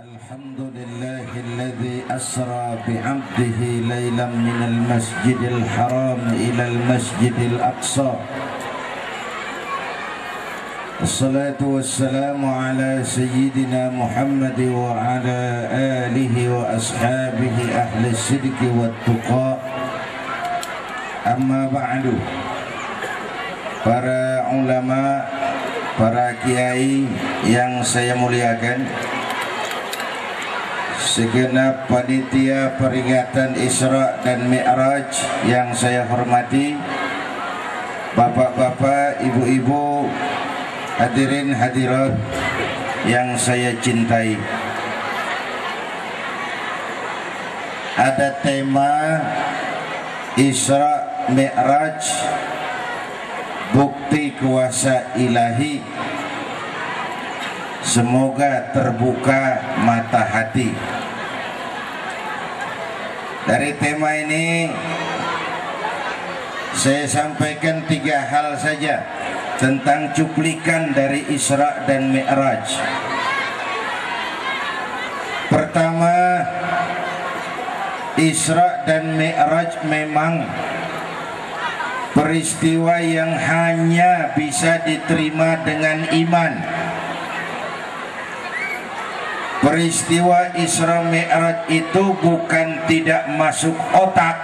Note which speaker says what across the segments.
Speaker 1: Alhamdulillahilladzi asra bi'abdihi laylan minal masjidil haram ilal masjidil aqsa. Assalatu wassalamu ala sayyidina Muhammad wa ala alihi wa ashabihi ahli sidqi wat tuqa. Amma ba'du. Para ulama, para kiai yang saya muliakan, segenap panitia peringatan Isra dan Mi'raj yang saya hormati, bapak-bapak, ibu-ibu, hadirin hadirat yang saya cintai. Ada tema Isra Mi'raj, bukti kuasa ilahi. Semoga terbuka mata hati. Dari tema ini saya sampaikan 3 hal saja tentang cuplikan dari Isra dan Mi'raj. Pertama, Isra dan Mi'raj memang peristiwa yang hanya bisa diterima dengan iman. Peristiwa Isra Mi'raj itu bukan tidak masuk otak,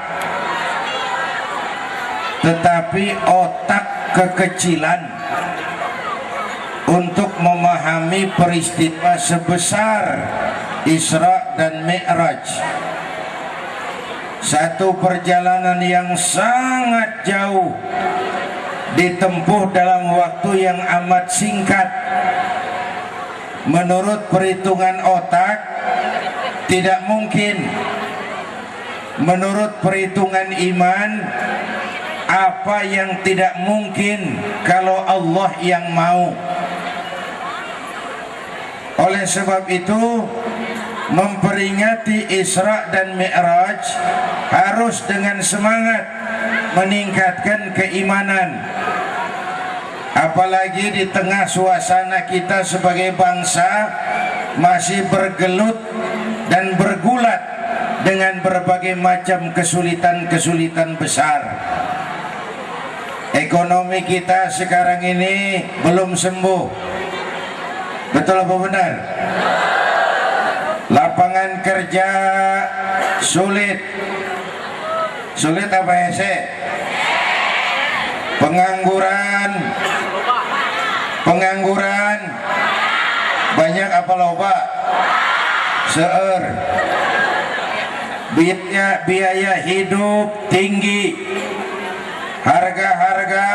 Speaker 1: tetapi otak kekecilan untuk memahami peristiwa sebesar Isra dan Mi'raj. Satu perjalanan yang sangat jauh ditempuh dalam waktu yang amat singkat. Menurut perhitungan otak tidak mungkin. Menurut perhitungan iman, apa yang tidak mungkin kalau Allah yang mau. Oleh sebab itu, memperingati Isra dan Mi'raj harus dengan semangat meningkatkan keimanan. Apalagi di tengah suasana kita sebagai bangsa masih bergelut dan bergulat dengan berbagai macam kesulitan-kesulitan besar. Ekonomi kita sekarang ini belum sembuh. Betul apa benar? Lapangan kerja sulit. Sulit apa ya, Pengangguran banyak apa loba? Seueur. Biaya hidup tinggi, harga-harga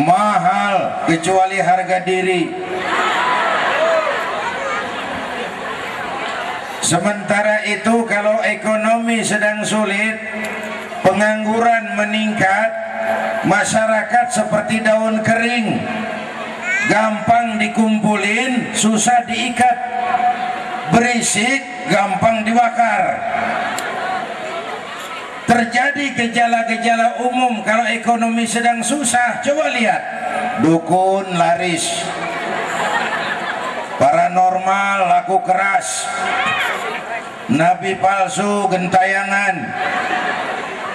Speaker 1: mahal kecuali harga diri. Sementara itu kalau ekonomi sedang sulit, pengangguran meningkat, masyarakat seperti daun kering, gampang dikumpulin, susah diikat, berisik, gampang dibakar. Terjadi gejala-gejala umum kalau ekonomi sedang susah. Coba lihat, dukun laris, paranormal laku keras, nabi palsu gentayangan,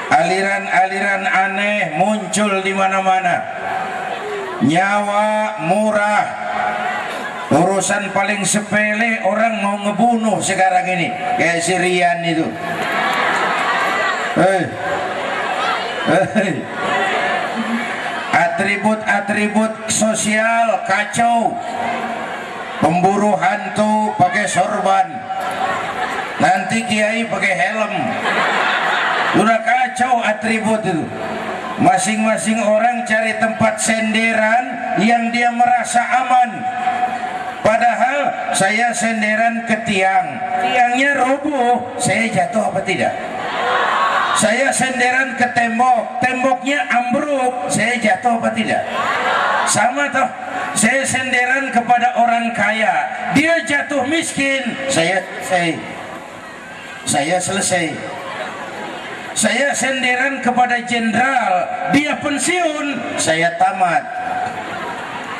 Speaker 1: aliran-aliran aneh muncul di mana-mana. Nyawa murah, urusan paling sepele orang mau ngebunuh sekarang ini, kayak si Rian itu. Atribut-atribut sosial kacau. Pemburu hantu pakai sorban, nanti kiai pakai helm. Udah kacau atribut itu. Masing-masing orang cari tempat senderan yang dia merasa aman. Padahal saya senderan ke tiang, tiangnya roboh, saya jatuh apa tidak? Saya senderan ke tembok, temboknya ambruk, saya jatuh apa tidak? Sama toh. Saya senderan kepada orang kaya, dia jatuh miskin, saya selesai. Saya senderan kepada jenderal, dia pensiun, saya tamat.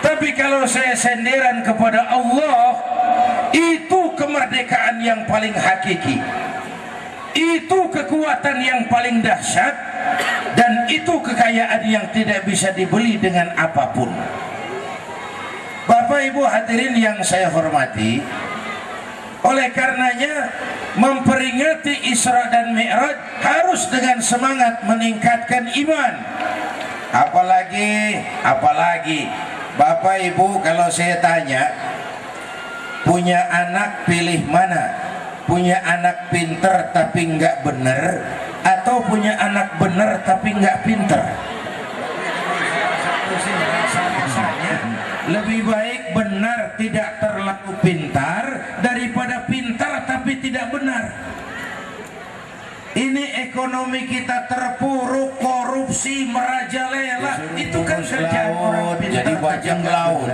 Speaker 1: Tapi kalau saya senderan kepada Allah, Itu kemerdekaan yang paling hakiki, itu kekuatan yang paling dahsyat, dan itu kekayaan yang tidak bisa dibeli dengan apapun. Bapak Ibu hadirin yang saya hormati, oleh karenanya memperingati Isra dan Mi'raj harus dengan semangat meningkatkan iman. Apalagi Bapak Ibu, kalau saya tanya, punya anak pilih mana? Punya anak pinter tapi nggak bener, atau punya anak bener tapi nggak pinter? Lebih baik benar tidak terlalu pintar daripada pintar tapi tidak benar. Ini ekonomi kita terpuruk, korupsi merajalela. Itu kan kerjaan orang pintar jadi bajak laut.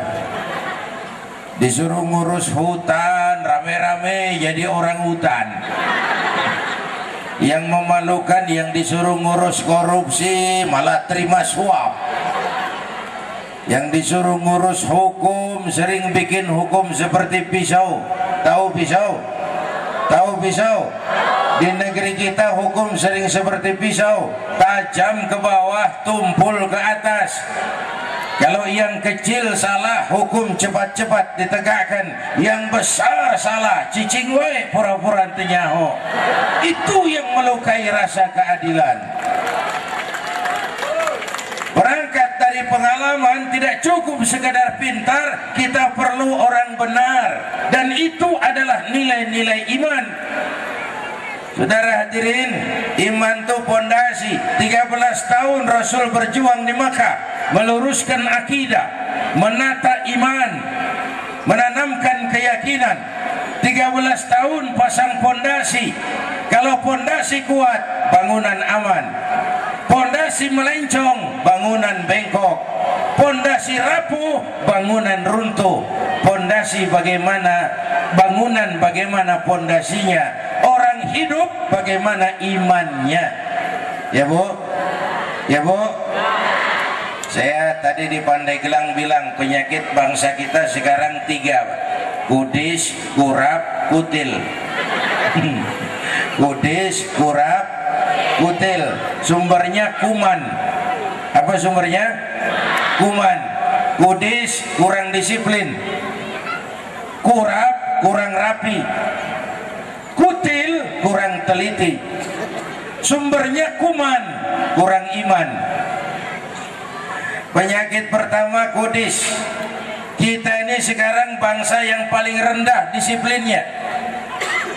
Speaker 1: Disuruh ngurus hutan rame-rame jadi orang hutan. Yang memalukan yang disuruh ngurus korupsi malah terima suap. Yang disuruh ngurus hukum sering bikin hukum seperti pisau. Tahu pisau? Tahu pisau? Di negeri kita hukum sering seperti pisau, tajam ke bawah, tumpul ke atas. Kalau yang kecil salah, hukum cepat-cepat ditegakkan. Yang besar salah, cicing wae pura-pura tenyaho. Itu yang melukai rasa keadilan. Berangkat dari pengalaman, tidak cukup sekadar pintar, kita perlu orang benar. Dan itu adalah nilai-nilai iman. Saudara hadirin, iman itu pondasi. 13 tahun Rasul berjuang di Makkah, meluruskan akidah, menata iman, menanamkan keyakinan. 13 tahun pasang pondasi. Kalau pondasi kuat, bangunan aman. Pondasi melencong, bangunan bengkok. Pondasi rapuh, bangunan runtuh. Pondasi bagaimana? Bangunan bagaimana pondasinya? Orang hidup bagaimana imannya? Ya Bu? Ya Bu? Saya tadi di Pandeglang bilang penyakit bangsa kita sekarang 3: kudis, kurap, kutil. Kudis, kurap, kutil. Sumbernya kuman. Apa sumbernya? Kuman. Kudis, kurang disiplin. Kurap, kurang rapi. Kutil, kurang teliti. Sumbernya kuman, kurang iman. Penyakit pertama kudis. Kita ini sekarang bangsa yang paling rendah disiplinnya.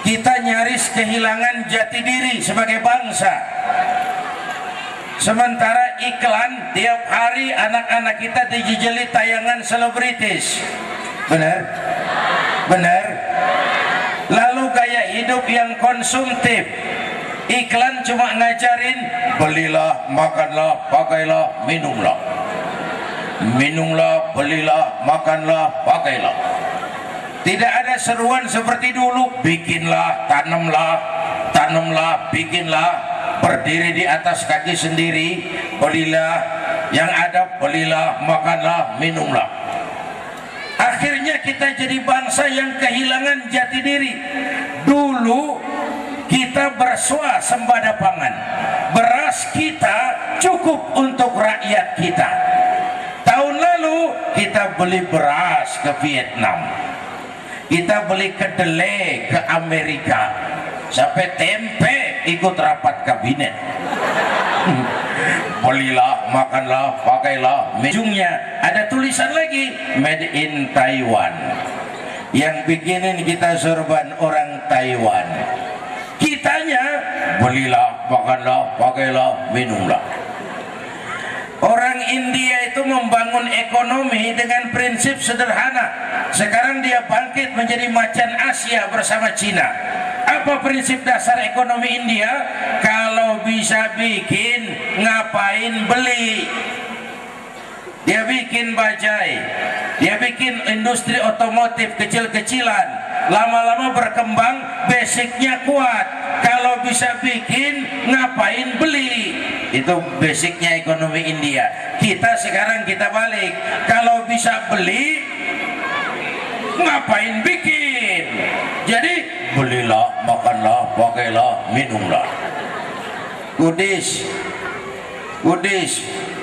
Speaker 1: Kita nyaris kehilangan jati diri sebagai bangsa. Sementara iklan tiap hari anak-anak kita dijejeli tayangan selebritis. Benar? Benar? Lalu gaya hidup yang konsumtif. Iklan cuma ngajarin belilah, makanlah, pakailah, minumlah. Minumlah, belilah, makanlah, pakailah. Tidak ada seruan seperti dulu, bikinlah, tanamlah, bikinlah, berdiri di atas kaki sendiri, belilah, yang ada belilah, makanlah, minumlah. Akhirnya kita jadi bangsa yang kehilangan jati diri. Dulu kita berswasembada pangan, beras kita cukup untuk rakyat kita. Tahun lalu kita beli beras ke Vietnam, kita beli kedelai ke Amerika, sampai tempe ikut rapat kabinet. Belilah, makanlah, pakailah. Ujungnya ada tulisan lagi, made in Taiwan. Yang bikinin kita sorban orang Taiwan. Kitanya belilah, makanlah, pakailah, minumlah. Orang India itu membangun ekonomi dengan prinsip sederhana. Sekarang dia bangkit menjadi macan Asia bersama Cina. Apa prinsip dasar ekonomi India? Kalau bisa bikin, ngapain beli? Dia bikin bajai, dia bikin industri otomotif kecil-kecilan, lama-lama berkembang, basicnya kuat. Kalau bisa bikin, ngapain beli? Itu basicnya ekonomi India. Kita sekarang kita balik, kalau bisa beli, ngapain bikin? Jadi belilah, makanlah, pakailah, minumlah. Kudis.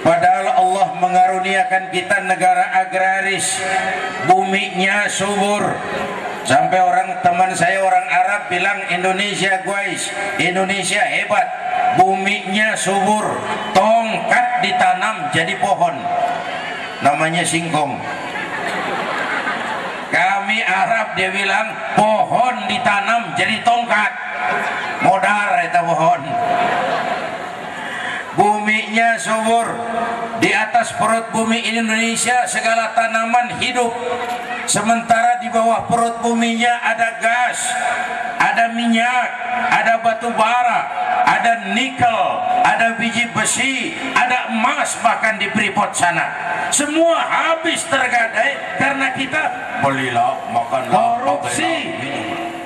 Speaker 1: Padahal Allah mengaruniakan kita negara agraris, buminya subur. Sampai orang teman saya orang Arab bilang Indonesia guys, Indonesia hebat, buminya subur, tongkat ditanam jadi pohon, namanya singkong. Kami Arab dia bilang pohon ditanam jadi tongkat, modar itu pohon. Buminya subur, di atas perut bumi Indonesia segala tanaman hidup, sementara di bawah perut buminya ada gas, ada minyak, ada batu bara, ada nikel, ada biji besi, ada emas, bahkan di Freeport sana semua habis tergadai karena kita belilah, makanlah, korupsi.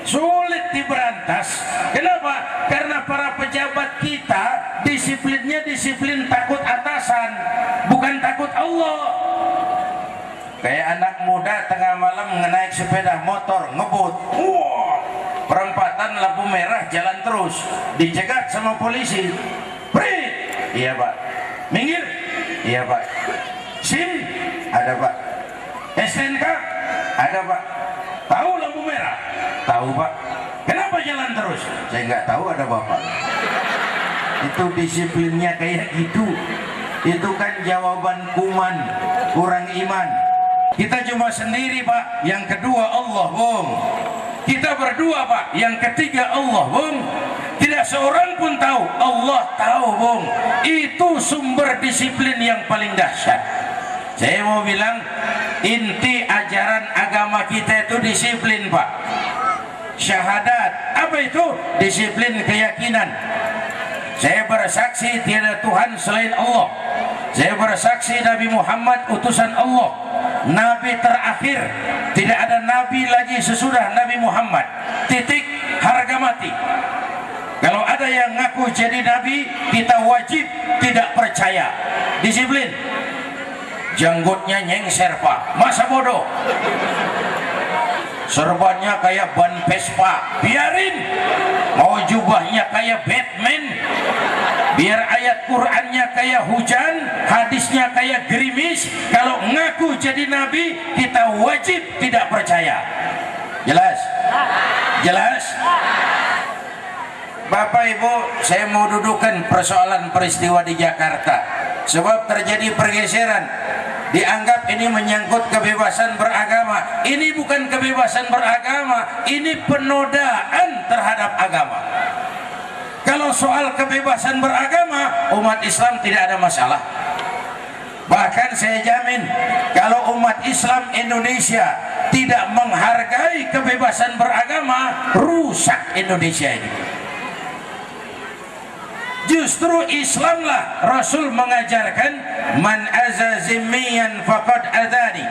Speaker 1: Sulit diberantas. Kenapa? Karena para pejabat kita disiplinnya disiplin takut atasan, bukan takut Allah. Kayak anak muda tengah malam naik sepeda motor ngebut, perempatan lampu merah jalan terus, dicegat sama polisi. Prit, iya pak. Minggir, iya pak. SIM, ada pak. STNK, ada pak. Tahu lampu merah? Tahu pak. Kenapa jalan terus? Saya nggak tahu, ada bapak. Itu disiplinnya kayak gitu. Itu kan jawaban kuman, kurang iman. Kita cuma sendiri pak. Yang kedua Allah bung. Kita berdua pak. Yang ketiga Allah bung. Tidak seorang pun tahu. Allah tahu bung. Itu sumber disiplin yang paling dahsyat. Saya mau bilang inti ajaran agama kita itu disiplin pak. Syahadat, apa itu? Disiplin keyakinan. Saya bersaksi tiada Tuhan selain Allah. Saya bersaksi Nabi Muhammad utusan Allah, Nabi terakhir. Tidak ada Nabi lagi sesudah Nabi Muhammad. Titik, harga mati. Kalau ada yang ngaku jadi Nabi, kita wajib tidak percaya. Disiplin. Janggutnya nyengser pak, masa bodoh. Serbannya kayak ban Vespa, biarin. Mau jubahnya kayak Batman, biar ayat Qur'annya kayak hujan, hadisnya kayak gerimis. Kalau ngaku jadi nabi, kita wajib tidak percaya. Jelas? Jelas? Bapak Ibu, saya mau dudukkan persoalan peristiwa di Jakarta. Sebab terjadi pergeseran. Dianggap ini menyangkut kebebasan beragama. Ini bukan kebebasan beragama, ini penodaan terhadap agama. Kalau soal kebebasan beragama, umat Islam tidak ada masalah. Bahkan saya jamin, kalau umat Islam Indonesia tidak menghargai kebebasan beragama, rusak Indonesia ini. Justru Islamlah Rasul mengajarkan man azazimiyan faqad adani.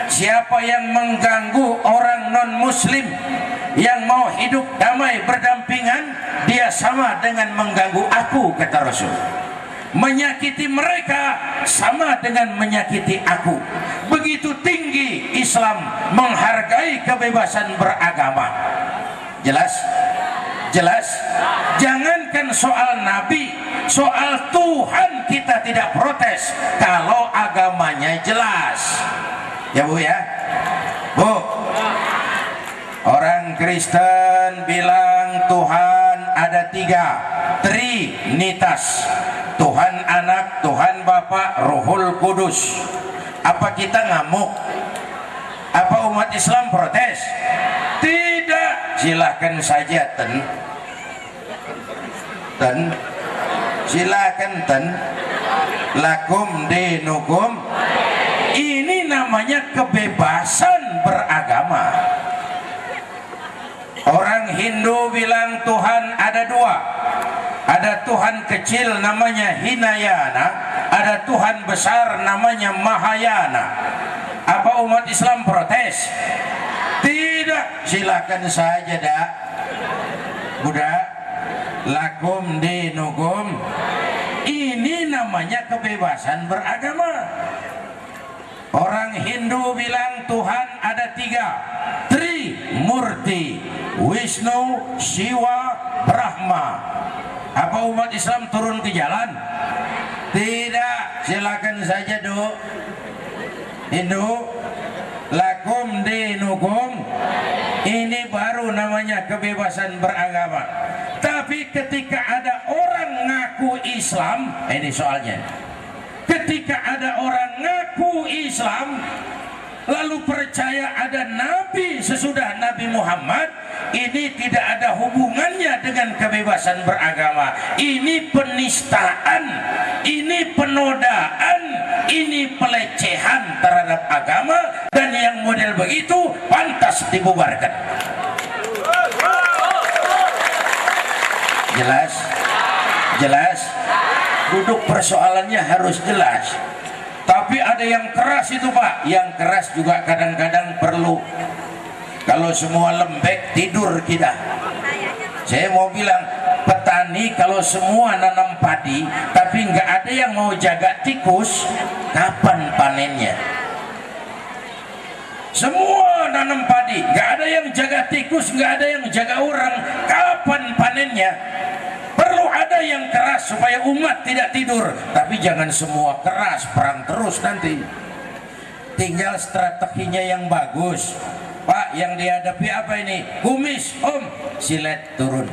Speaker 1: Siapa yang mengganggu orang non muslim yang mau hidup damai berdampingan, dia sama dengan mengganggu aku, kata Rasul. Menyakiti mereka sama dengan menyakiti aku. Begitu tinggi Islam menghargai kebebasan beragama. Jelas? Jelas? Jangankan soal Nabi, soal Tuhan kita tidak protes kalau agamanya jelas. Ya Bu ya? Bu, orang Kristen bilang Tuhan ada 3, Trinitas. Tuhan Anak, Tuhan Bapa, Ruhul Kudus. Apa kita ngamuk? Apa umat Islam protes? Tidak. Silakan saja silakan lakum dinukum. Ini namanya kebebasan beragama. Orang Hindu bilang Tuhan ada 2. Ada Tuhan kecil namanya Hinayana, ada Tuhan besar namanya Mahayana. Apa umat Islam protes? Tidak. Silakan saja dah budak, lakum dinukum. Ini namanya kebebasan beragama. Orang Hindu bilang Tuhan ada 3, Trimurti. Wisnu, Siwa, Brahma. Apa umat Islam turun ke jalan? Tidak. Silakan saja do. Hindu, lakum dinukum. Ini baru namanya kebebasan beragama. Tapi ketika ada orang ngaku Islam, ini soalnya. Ketika ada orang ngaku Islam lalu percaya ada nabi sesudah Nabi Muhammad, ini tidak ada hubungannya dengan kebebasan beragama. Ini penistaan, ini penodaan, ini pelecehan terhadap agama, dan yang model begitu pantas dibubarkan. Jelas? Jelas? Duduk persoalannya harus jelas. Tapi ada yang keras itu Pak, yang keras juga kadang-kadang perlu. Kalau semua lembek tidur kita. Saya mau bilang, petani kalau semua nanam padi tapi nggak ada yang mau jaga tikus, kapan panennya? Semua nanam padi, nggak ada yang jaga tikus, nggak ada yang jaga orang, kapan panennya? Perlu ada yang keras supaya umat tidak tidur. Tapi jangan semua keras, perang terus nanti. Tinggal strateginya yang bagus. Pak, yang dihadapi apa ini? Kumis, Om, silet turun.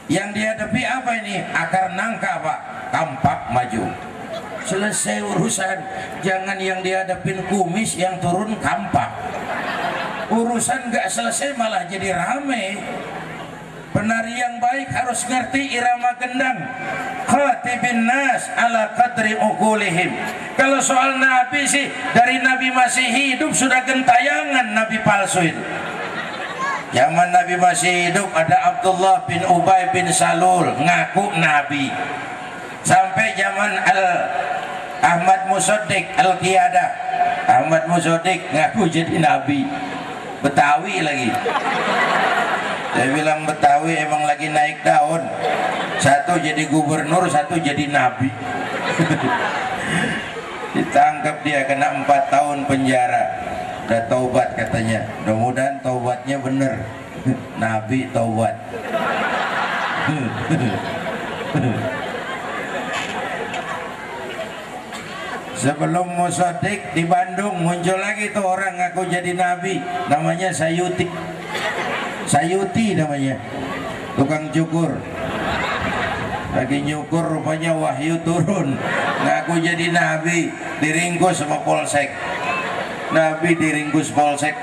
Speaker 1: Yang dihadapi apa ini? Akar nangka, Pak, kampak maju. Selesai urusan. Jangan yang dihadapin kumis, yang turun kampak. Urusan gak selesai malah jadi rame. Penari yang baik harus ngerti irama gendang. Khatibin nas ala qadri uqulihim. Kalau soal nabi sih, dari nabi masih hidup sudah gentayangan nabi palsu itu. Zaman nabi masih hidup ada Abdullah bin Ubay bin Salul ngaku nabi. Sampai zaman Ahmad Musaddiq Al-Qiyadah, Ahmad Musaddiq ngaku jadi nabi. Betawi lagi. Saya bilang Betawi emang lagi naik daun. Satu jadi gubernur, satu jadi nabi. Ditangkap dia, kena 4 tahun penjara. Udah taubat katanya. Mudah-mudahan taubatnya bener. Nabi taubat. Sebelum Musaddiq di Bandung muncul lagi tuh orang ngaku jadi nabi, namanya Sayuti. Sayuti namanya, tukang cukur. Lagi nyukur rupanya wahyu turun, ngaku jadi nabi, diringkus sama polsek. Nabi diringkus polsek.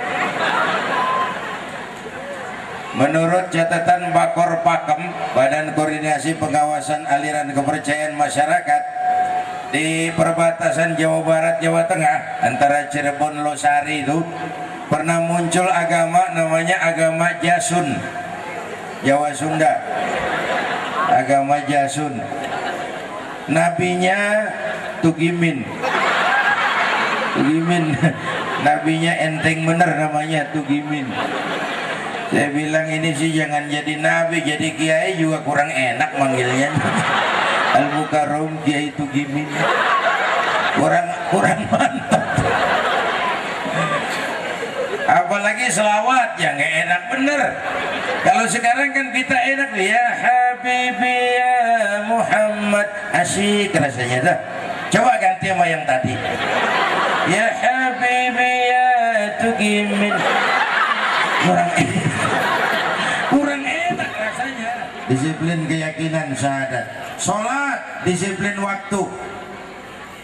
Speaker 1: Menurut catatan Bakor Pakem, Badan Koordinasi Pengawasan Aliran Kepercayaan Masyarakat, di perbatasan Jawa Barat Jawa Tengah antara Cirebon Losari itu pernah muncul agama namanya agama Jasun, Jawa Sunda. Agama Jasun, nabinya Tugimin. Tugimin, nabinya enteng bener namanya Tugimin. Saya bilang ini sih jangan jadi nabi, jadi kiai juga kurang enak manggilnya. Al-Mukarram Kiai Tugimin, kurang mantap. Apalagi selawat yang nggak enak bener. Kalau sekarang kan kita enak, ya Habibi ya Muhammad, asyik rasanya dah. Coba ganti sama yang tadi. Ya Habibi ya Tugimin, kurang enak rasanya. Disiplin keyakinan syahadat, sholat disiplin waktu.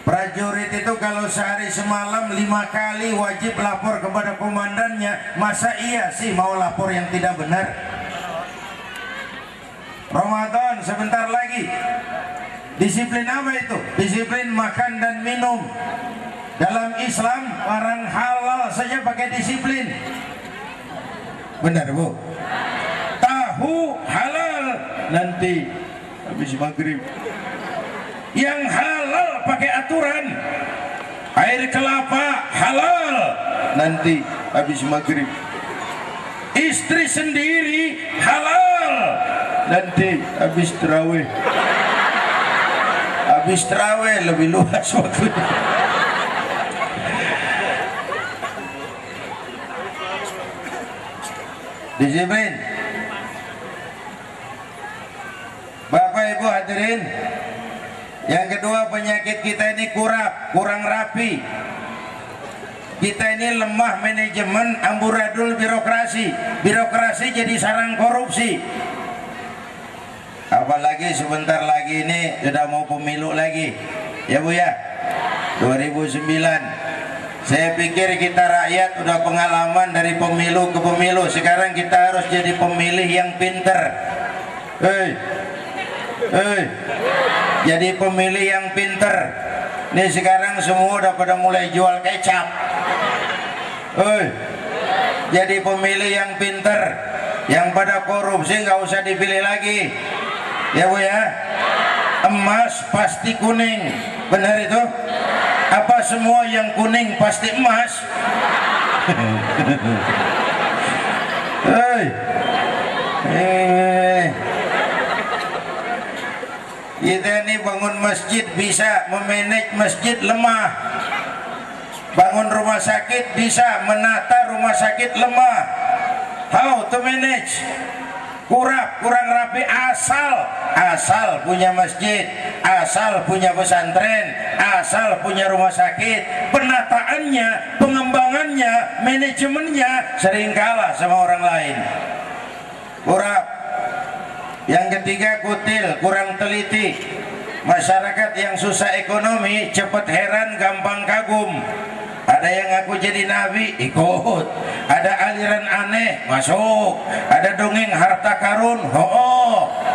Speaker 1: Prajurit itu kalau sehari semalam 5 kali wajib lapor kepada komandannya. Masa iya sih mau lapor yang tidak benar? Ramadan sebentar lagi. Disiplin apa itu? Disiplin makan dan minum. Dalam Islam barang halal saja pakai disiplin. Benar Bu? Tahu halal nanti habis maghrib. Yang halal pakai aturan. Air kelapa halal nanti habis maghrib. Istri sendiri halal nanti habis terawih. Habis terawih lebih luas waktunya. Disiplin. Bapak Ibu hadirin, yang kedua penyakit kita ini kurang rapi. Kita ini lemah manajemen, amburadul birokrasi. Birokrasi jadi sarang korupsi. Apalagi sebentar lagi ini sudah mau pemilu lagi. Ya Bu ya, 2009. Saya pikir kita rakyat udah pengalaman dari pemilu ke pemilu. Sekarang kita harus jadi pemilih yang pinter. Jadi pemilih yang pinter. Nih sekarang semua udah pada mulai jual kecap. Jadi pemilih yang pinter, yang pada korupsi nggak usah dipilih lagi. Ya Bu ya, emas pasti kuning, benar itu? Apa semua yang kuning pasti emas? Kita ini bangun masjid bisa, memanage masjid lemah. Bangun rumah sakit bisa, menata rumah sakit lemah. How to manage? Kurang rapi. Asal punya masjid, asal punya pesantren, asal punya rumah sakit, penataannya, pengembangannya, manajemennya sering kalah sama orang lain. Kurang. Yang ketiga kutil, kurang teliti. Masyarakat yang susah ekonomi cepat heran, gampang kagum. Ada yang ngaku jadi nabi, ikut. Ada aliran aneh, masuk. Ada dongeng harta karun,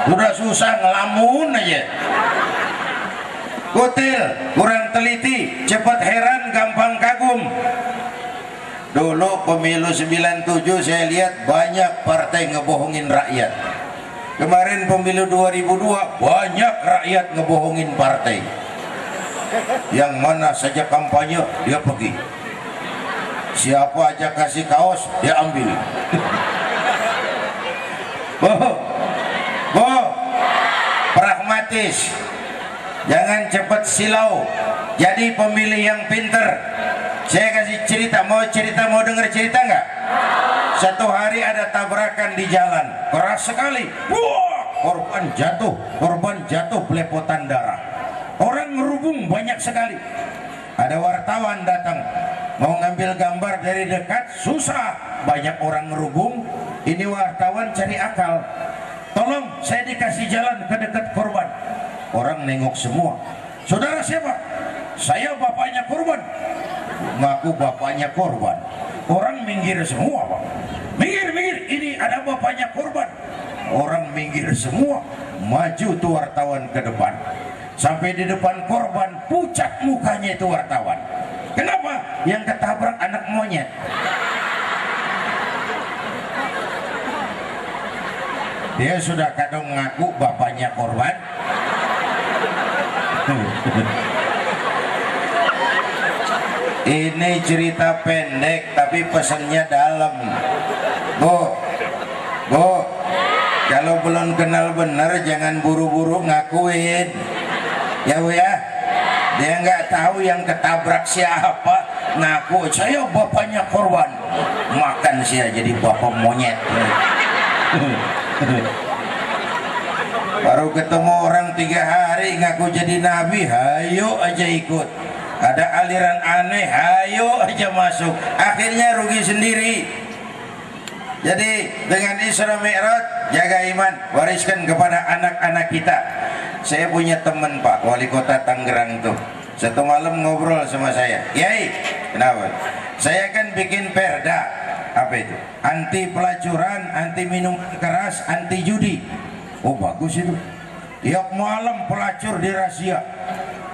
Speaker 1: udah susah ngelamun aja. Kutil, kurang teliti, cepat heran, gampang kagum. Dulu pemilu 97 saya lihat banyak partai ngebohongin rakyat. Kemarin pemilu 2002 banyak rakyat ngebohongin partai. Yang mana saja kampanye dia pergi, siapa aja kasih kaos dia ambil. Pragmatis, jangan cepat silau, jadi pemilih yang pinter. Saya kasih cerita, mau denger cerita nggak? Satu hari ada tabrakan di jalan, keras sekali. Korban jatuh belepotan darah. Orang ngerubung banyak sekali. Ada wartawan datang mau ngambil gambar dari dekat, susah, banyak orang ngerubung. Ini wartawan cari akal, tolong saya dikasih jalan ke dekat korban. Orang nengok semua. Saudara siapa? Saya bapaknya korban. Ngaku bapaknya korban. Orang minggir semua, Pak. Minggir, ini ada bapaknya korban. Orang minggir semua. Maju tuh wartawan ke depan. Sampai di depan korban, pucat mukanya itu wartawan. Kenapa? Yang ketabrak anak monyet. Dia sudah kadang ngaku bapaknya korban. Ini cerita pendek tapi pesannya dalam. Bu, kalau belum kenal benar jangan buru-buru ngakuin. Ya Bu ya, dia nggak tahu yang ketabrak siapa, ngaku saya bapaknya korban, makan saya jadi bapak monyet. Baru ketemu orang 3 hari ngaku jadi nabi, hayo aja ikut. Ada aliran aneh, hayo aja masuk. Akhirnya rugi sendiri. Jadi dengan Isra Mi'raj, jaga iman, wariskan kepada anak-anak kita. Saya punya teman Pak, wali kota Tangerang tuh. Satu malam ngobrol sama saya, Yai, kenapa? Saya kan bikin perda, apa itu? Anti pelacuran, anti minum keras, anti judi. Oh bagus itu. Tiap malam pelacur dirazia,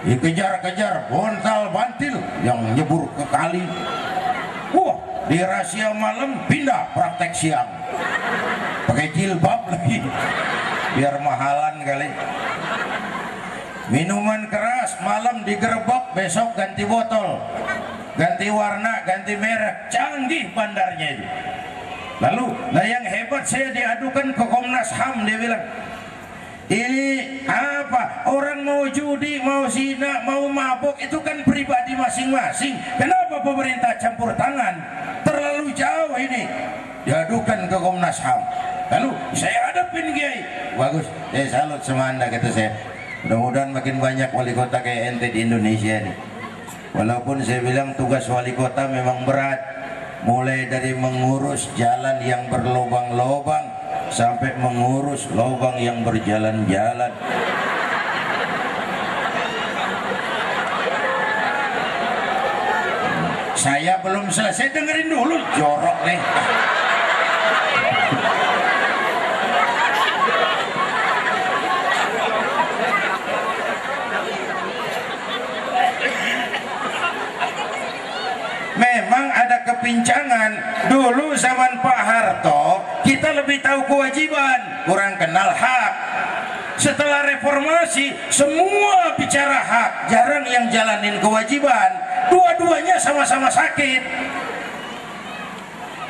Speaker 1: dikejar-kejar, bontal bantil yang nyebur ke kali. Wah, dirazia malam pindah praktek siang, pakai jilbab lagi, biar mahalan kali. Minuman keras malam digerebek, besok ganti botol, ganti warna, ganti merek, canggih bandarnya itu. Lalu, nah yang hebat saya diadukan ke Komnas HAM, dia bilang, ini apa? Orang mau judi, mau zina, mau mabuk itu kan pribadi masing-masing. Kenapa pemerintah campur tangan? Terlalu jauh ini. diadukan ke Komnas HAM. Lalu saya hadapin Kiai. Bagus, saya salut sama Anda, kata saya. Mudah-mudahan makin banyak wali kota kayak ente di Indonesia nih. Walaupun saya bilang tugas wali kota memang berat, mulai dari mengurus jalan yang berlobang-lobang sampai mengurus lobang yang berjalan-jalan. Saya belum selesai, dengerin dulu, jorok nih. Memang ada kepincangan. Dulu zaman Pak Harto kita lebih tahu kewajiban, kurang kenal hak. Setelah reformasi semua bicara hak, jarang yang jalanin kewajiban. Dua-duanya sama-sama sakit.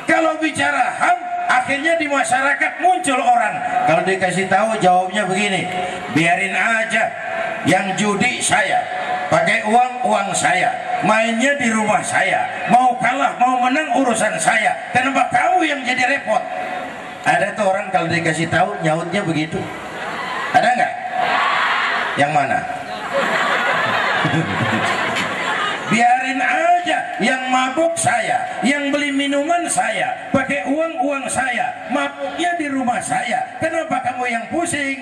Speaker 1: Kalau bicara hak, akhirnya di masyarakat muncul orang, kalau dikasih tahu jawabnya begini, biarin aja, yang judi saya, pakai uang saya, mainnya di rumah saya, mau kalah mau menang urusan saya, kenapa kamu yang jadi repot? Ada tuh orang kalau dikasih tahu nyautnya begitu. Ada nggak? Yang mana? Biarin aja, yang mabuk saya, yang beli minuman saya, pakai uang saya, mabuknya di rumah saya, kenapa kamu yang pusing?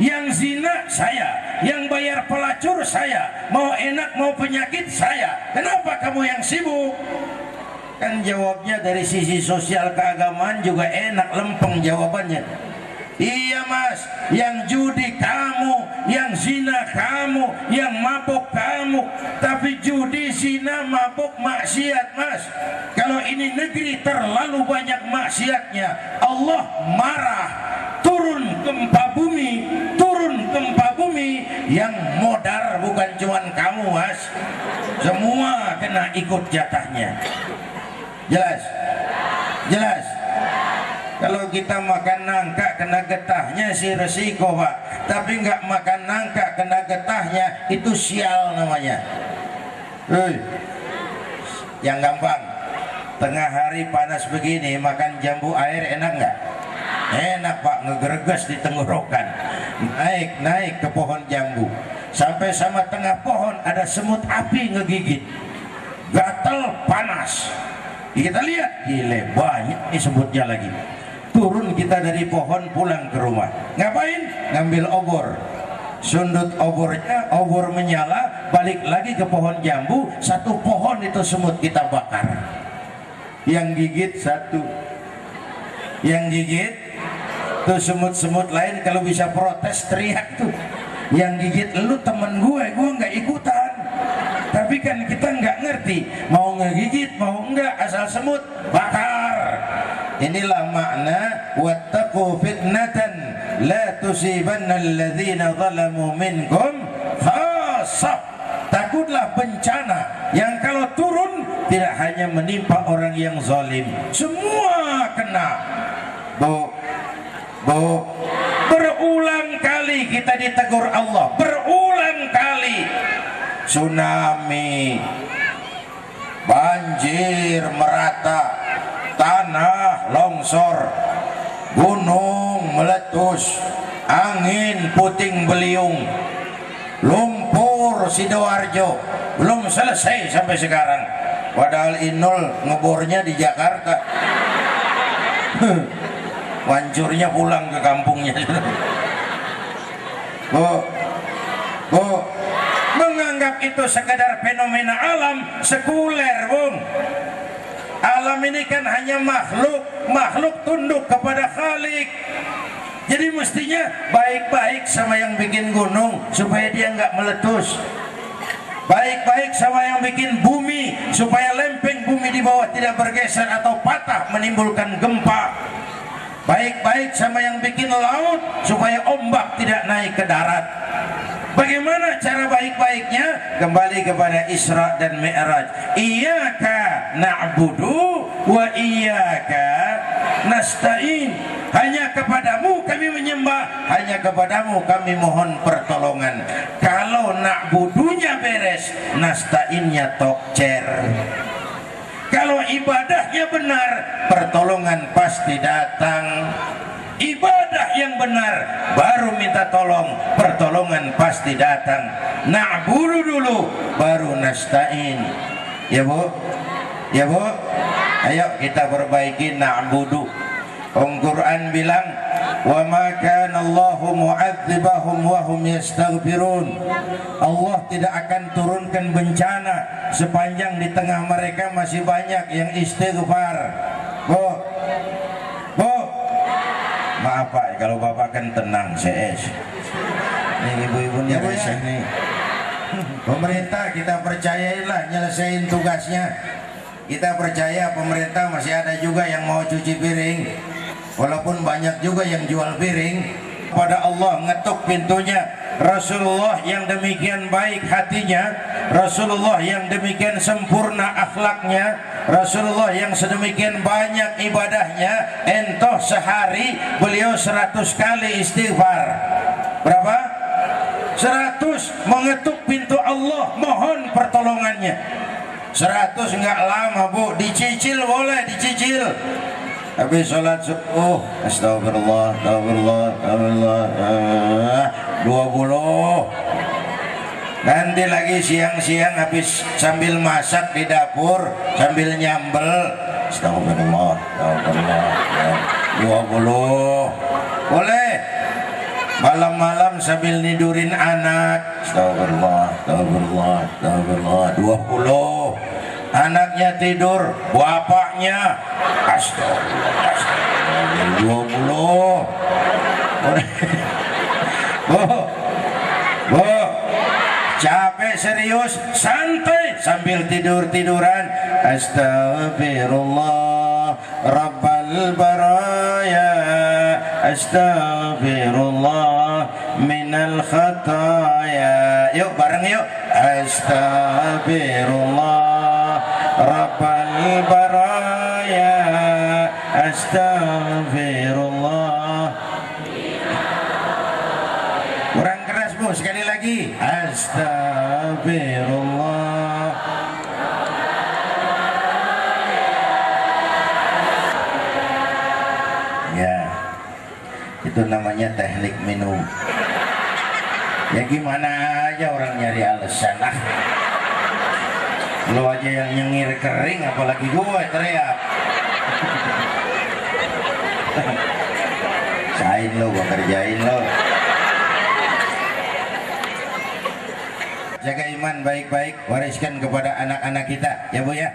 Speaker 1: Yang zina saya, yang bayar pelacur saya, mau enak mau penyakit saya, kenapa kamu yang sibuk? Kan jawabnya dari sisi sosial keagamaan juga enak, lempeng jawabannya. Iya mas, yang judi kamu, yang zina kamu, yang mabuk kamu. Tapi judi, zina, mabuk, maksiat mas. Kalau ini negeri terlalu banyak maksiatnya, Allah marah. Turun gempa bumi, yang modar bukan cuman kamu mas, semua kena ikut jatahnya. Jelas. Kalau kita makan nangka kena getahnya sih resiko pak, tapi nggak makan nangka kena getahnya itu sial namanya. Yang gampang, tengah hari panas begini makan jambu air enak nggak? Enak pak, ngegerges di tenggorokan. Naik ke pohon jambu, sampai sama tengah pohon ada semut api ngegigit, gatel panas. Kita lihat, gile banyak nih semutnya lagi. Turun kita dari pohon pulang ke rumah, ngapain? Ngambil obor, sundut obornya, obor menyala, balik lagi ke pohon jambu, satu pohon itu semut kita bakar. Yang gigit satu, yang gigit tuh semut-semut lain kalau bisa protes teriak tuh, yang gigit lu temen gue nggak ikutan. Tapi kan kita nggak ngerti, mau ngegigit mau enggak, asal semut bakar. Inilah makna wattaqu fitnatan la tusibanna alladhina zalamu minkum khassah. Takutlah bencana yang kalau turun tidak hanya menimpa orang yang zalim, semua kena. Bu, berulang kali kita ditegur Allah, berulang kali. Tsunami, banjir merata, tanah longsor, gunung meletus, angin puting beliung, lumpur Sidoarjo, belum selesai sampai sekarang. Padahal Inul ngebornya di Jakarta. Wancurnya pulang ke kampungnya. Bu, menganggap itu sekedar fenomena alam sekuler, Bung. Alam ini kan hanya makhluk tunduk kepada Khalik. Jadi mestinya baik-baik sama yang bikin gunung supaya dia nggak meletus. Baik-baik sama yang bikin bumi supaya lempeng bumi di bawah tidak bergeser atau patah menimbulkan gempa. Baik-baik sama yang bikin laut supaya ombak tidak naik ke darat. Bagaimana cara baik-baiknya? Kembali kepada Isra dan Mi'raj. Iyyaka na'budu wa iyyaka nasta'in. Hanya kepadamu kami menyembah, hanya kepadamu kami mohon pertolongan. Kalau na'budunya beres, nasta'innya tokcer. Kalau ibadahnya benar, pertolongan pasti datang. Ibadah yang benar baru minta tolong, pertolongan pasti datang. Na'budu dulu baru nasta'in. Ya Bu? Ya Bu? Ayo kita perbaiki na'budu. Quran bilang wa ma kana Allahu mu'adzibahum wa hum yastaghfirun. Allah tidak akan turunkan bencana sepanjang di tengah mereka masih banyak yang istighfar. Bu, maaf Pak, kalau Bapak kan tenang, CS. Nih ibu-ibu nih resah nih. Pemerintah kita percayailah nyelesain tugasnya. Kita percaya pemerintah masih ada juga yang mau cuci piring. Walaupun banyak juga yang jual piring. Pada Allah ngetuk pintunya. Rasulullah yang demikian baik hatinya, Rasulullah yang demikian sempurna akhlaknya, Rasulullah yang sedemikian banyak ibadahnya, entoh sehari beliau 100 kali istighfar. Berapa? 100 mengetuk pintu Allah mohon pertolongannya. 100 enggak lama Bu, dicicil boleh, dicicil. Habis sholat subuh, astagfirullah, astagfirullah, astagfirullah, 20. Nanti lagi siang-siang habis sambil masak di dapur, sambil nyambel, astagfirullah, astagfirullah, 20. Boleh. Malam-malam sambil nidurin anak, astagfirullah, astagfirullah, astagfirullah, 20. Anaknya tidur, bapaknya astagfirullah, astagfirullah, 20. Bu, capek serius, santai sambil tidur-tiduran, astagfirullah rabbal baraya, astagfirullah minal khataya. Yuk bareng yuk, astagfirullah rabbal baraya, astagfirullah. Kurang keras Bu, sekali lagi, astagfirullah. Ya, itu namanya teknik minum. Ya gimana aja orang nyari alasan lah. Lo aja yang nyengir kering, apalagi gue teriak. Sain lo, gue kerjain lo. Jaga iman baik-baik, wariskan kepada anak-anak kita, ya Bu ya.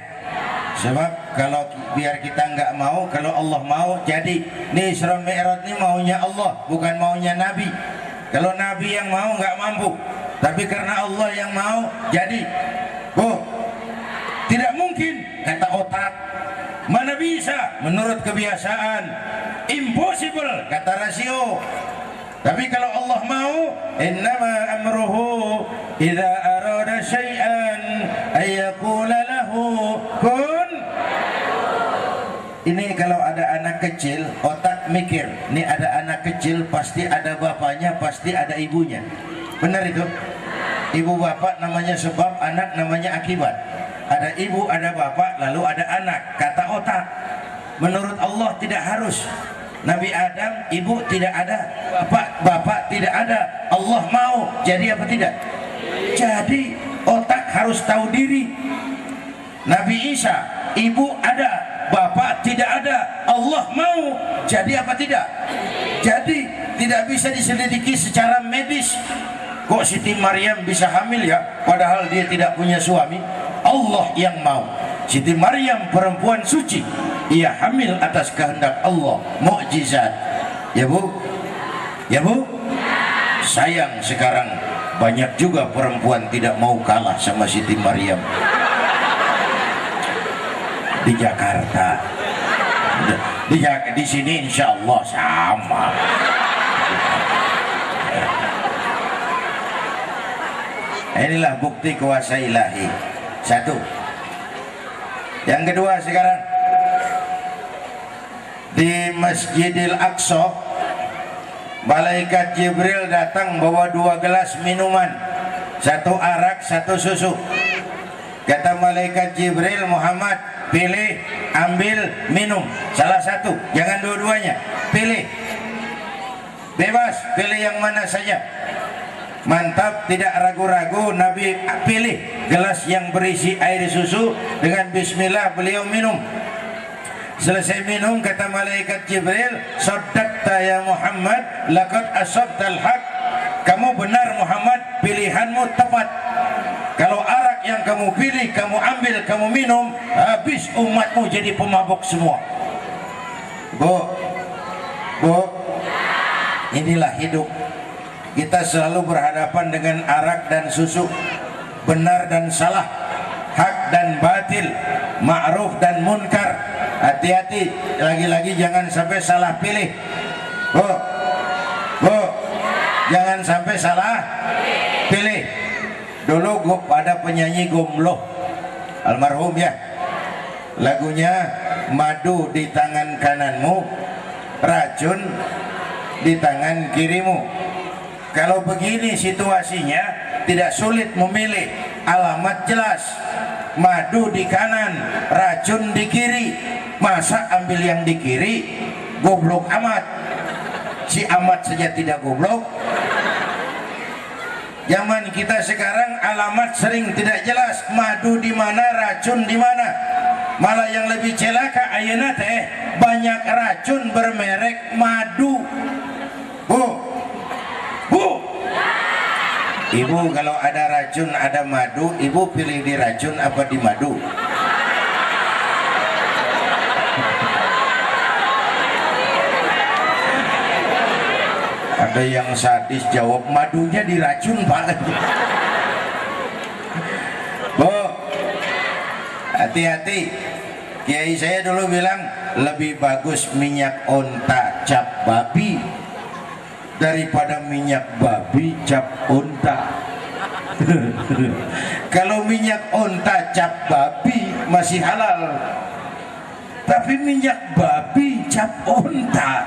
Speaker 1: Sebab kalau biar kita nggak mau, kalau Allah mau jadi. Nih Isra Mi'raj ini maunya Allah, bukan maunya Nabi. Kalau Nabi yang mau nggak mampu, tapi karena Allah yang mau jadi. Bu, tidak mungkin kata otak, mana bisa menurut kebiasaan, impossible kata rasio. Tapi kalau Allah mau, innama amruhu idza arada syai'an ayyaqula lahu kun. Ini kalau ada anak kecil, otak mikir, ini ada anak kecil pasti ada bapaknya, pasti ada ibunya. Benar itu? Ibu bapak namanya sebab, anak namanya akibat. Ada ibu, ada bapak, lalu ada anak. Kata otak, menurut Allah tidak harus. Nabi Adam, ibu tidak ada, bapak tidak ada. Allah mau, jadi apa tidak? Jadi otak harus tahu diri. Nabi Isa, ibu ada, bapak tidak ada. Allah mau, jadi apa tidak? Jadi tidak bisa diselidiki secara medis. Kok Siti Maryam bisa hamil ya, padahal dia tidak punya suami? Allah yang mau. Siti Maryam perempuan suci, ia hamil atas kehendak Allah, mukjizat. Ya Bu? Ya Bu? Sayang sekarang banyak juga perempuan tidak mau kalah sama Siti Maryam. Di Jakarta, di sini insya Allah sama. Inilah bukti kuasa ilahi. Satu. Yang kedua sekarang di Masjidil Aqsa, malaikat Jibril datang bawa 2 gelas minuman, 1 arak, 1 susu. Kata malaikat Jibril, Muhammad, pilih, ambil, minum salah satu, jangan dua-duanya. Pilih, bebas, pilih yang mana saja. Mantap, tidak ragu-ragu. Nabi pilih gelas yang berisi air susu, dengan bismillah beliau minum. Selesai minum kata malaikat Jibril, "Shaddaqta ya Muhammad, laqad asabtal haq." Kamu benar Muhammad, pilihanmu tepat. Kalau arak yang kamu pilih, kamu ambil, kamu minum, habis umatmu jadi pemabuk semua. Bu, inilah hidup. Kita selalu berhadapan dengan arak dan susu, benar dan salah, hak dan batil, ma'ruf dan munkar. Hati-hati, lagi-lagi jangan sampai salah pilih. Bu, jangan sampai salah pilih. Dulu ada penyanyi Gomloh almarhum ya, lagunya madu di tangan kananmu, racun di tangan kirimu. Kalau begini situasinya tidak sulit memilih, alamat jelas, madu di kanan, racun di kiri. Masa ambil yang di kiri? Goblok amat. Si amat saja tidak goblok. Zaman kita sekarang alamat sering tidak jelas, madu di mana, racun di mana. Malah yang lebih celaka ayeuna teh banyak racun bermerek madu. Bu, ibu kalau ada racun ada madu, ibu pilih di racun apa di madu? Ada yang sadis jawab madunya diracun banget. Bu, hati-hati. Kiai saya dulu bilang lebih bagus minyak onta cap babi daripada minyak babi cap onta. Kalau minyak onta cap babi masih halal, tapi minyak babi cap onta,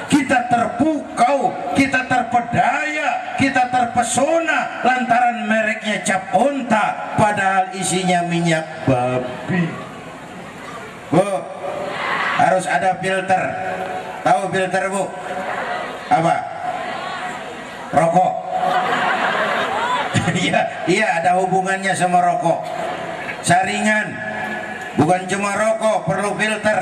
Speaker 1: kita terpukau, kita terpedaya, kita terpesona lantaran mereknya cap onta, padahal isinya minyak babi. Bu, harus ada filter. Tahu filter bu? Apa? Rokok. Iya, ada hubungannya sama rokok. Saringan, bukan cuma rokok, perlu filter.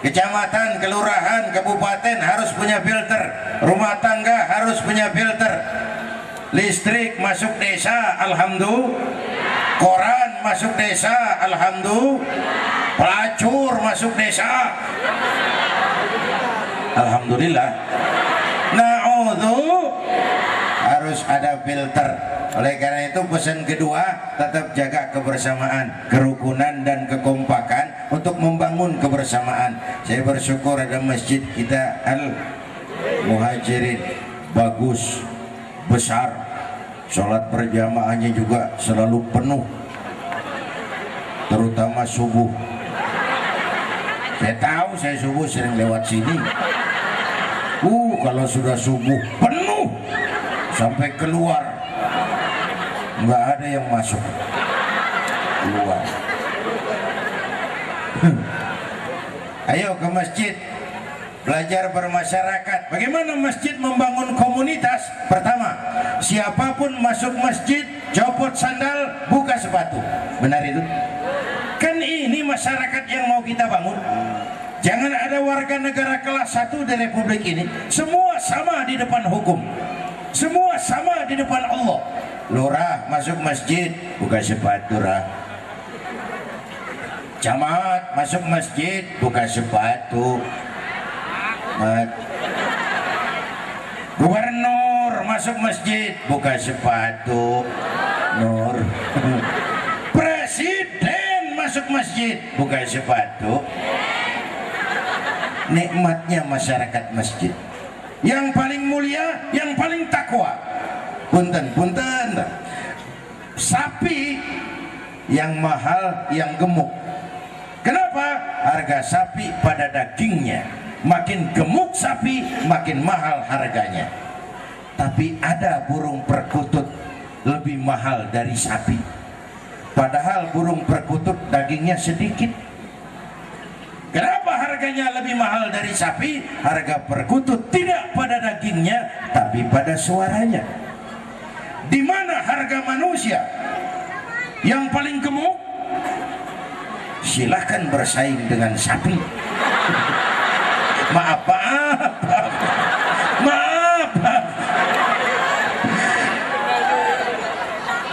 Speaker 1: Kecamatan, kelurahan, kabupaten harus punya filter. Rumah tangga harus punya filter. Listrik masuk desa, alhamdulillah. Koran masuk desa, alhamdulillah. Pelacur masuk desa, alhamdulillah. Harus ada filter. Oleh karena itu pesan kedua, tetap jaga kebersamaan, kerukunan dan kekompakan untuk membangun kebersamaan. Saya bersyukur ada masjid kita Al Muhajirin bagus, besar, sholat berjamaahnya juga selalu penuh, terutama subuh. Saya tahu, saya subuh sering lewat sini. Kalau sudah subuh penuh sampai keluar, nggak ada yang masuk keluar. Ayo ke masjid, belajar bermasyarakat. Bagaimana masjid membangun komunitas? Pertama, siapapun masuk masjid copot sandal, buka sepatu. Benar itu? Kan ini masyarakat yang mau kita bangun. Jangan ada warga negara kelas 1 di Republik ini. Semua sama di depan hukum, semua sama di depan Allah. Lurah masuk masjid buka sepatu, rah. Camat masuk masjid buka sepatu, mat. Gubernur masuk masjid buka sepatu, nur. Presiden masuk masjid buka sepatu. Nikmatnya masyarakat masjid. Yang paling mulia, yang paling takwa. Punten, sapi yang mahal, yang gemuk. Kenapa? Harga sapi pada dagingnya. Makin gemuk sapi, makin mahal harganya. Tapi ada burung perkutut lebih mahal dari sapi. padahal burung perkutut dagingnya sedikit. Kenapa harganya lebih mahal dari sapi? Harga perkutut tidak pada dagingnya, tapi pada suaranya. Di mana harga manusia yang paling gemuk? Silahkan bersaing dengan sapi. Maaf.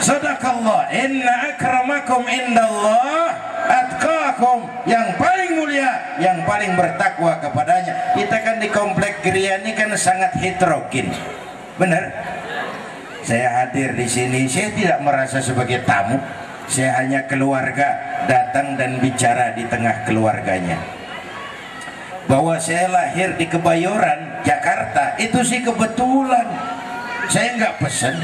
Speaker 1: Sadaqallah, inna akramakum indallah atqakum. Yang paling mulia, yang paling bertakwa kepadanya. Kita kan di komplek Geria ini kan sangat heterogen. Benar? Saya hadir di sini, saya tidak merasa sebagai tamu. Saya hanya keluarga, datang dan bicara di tengah keluarganya. Bahwa saya lahir di Kebayoran, Jakarta, itu sih kebetulan. Saya nggak pesen.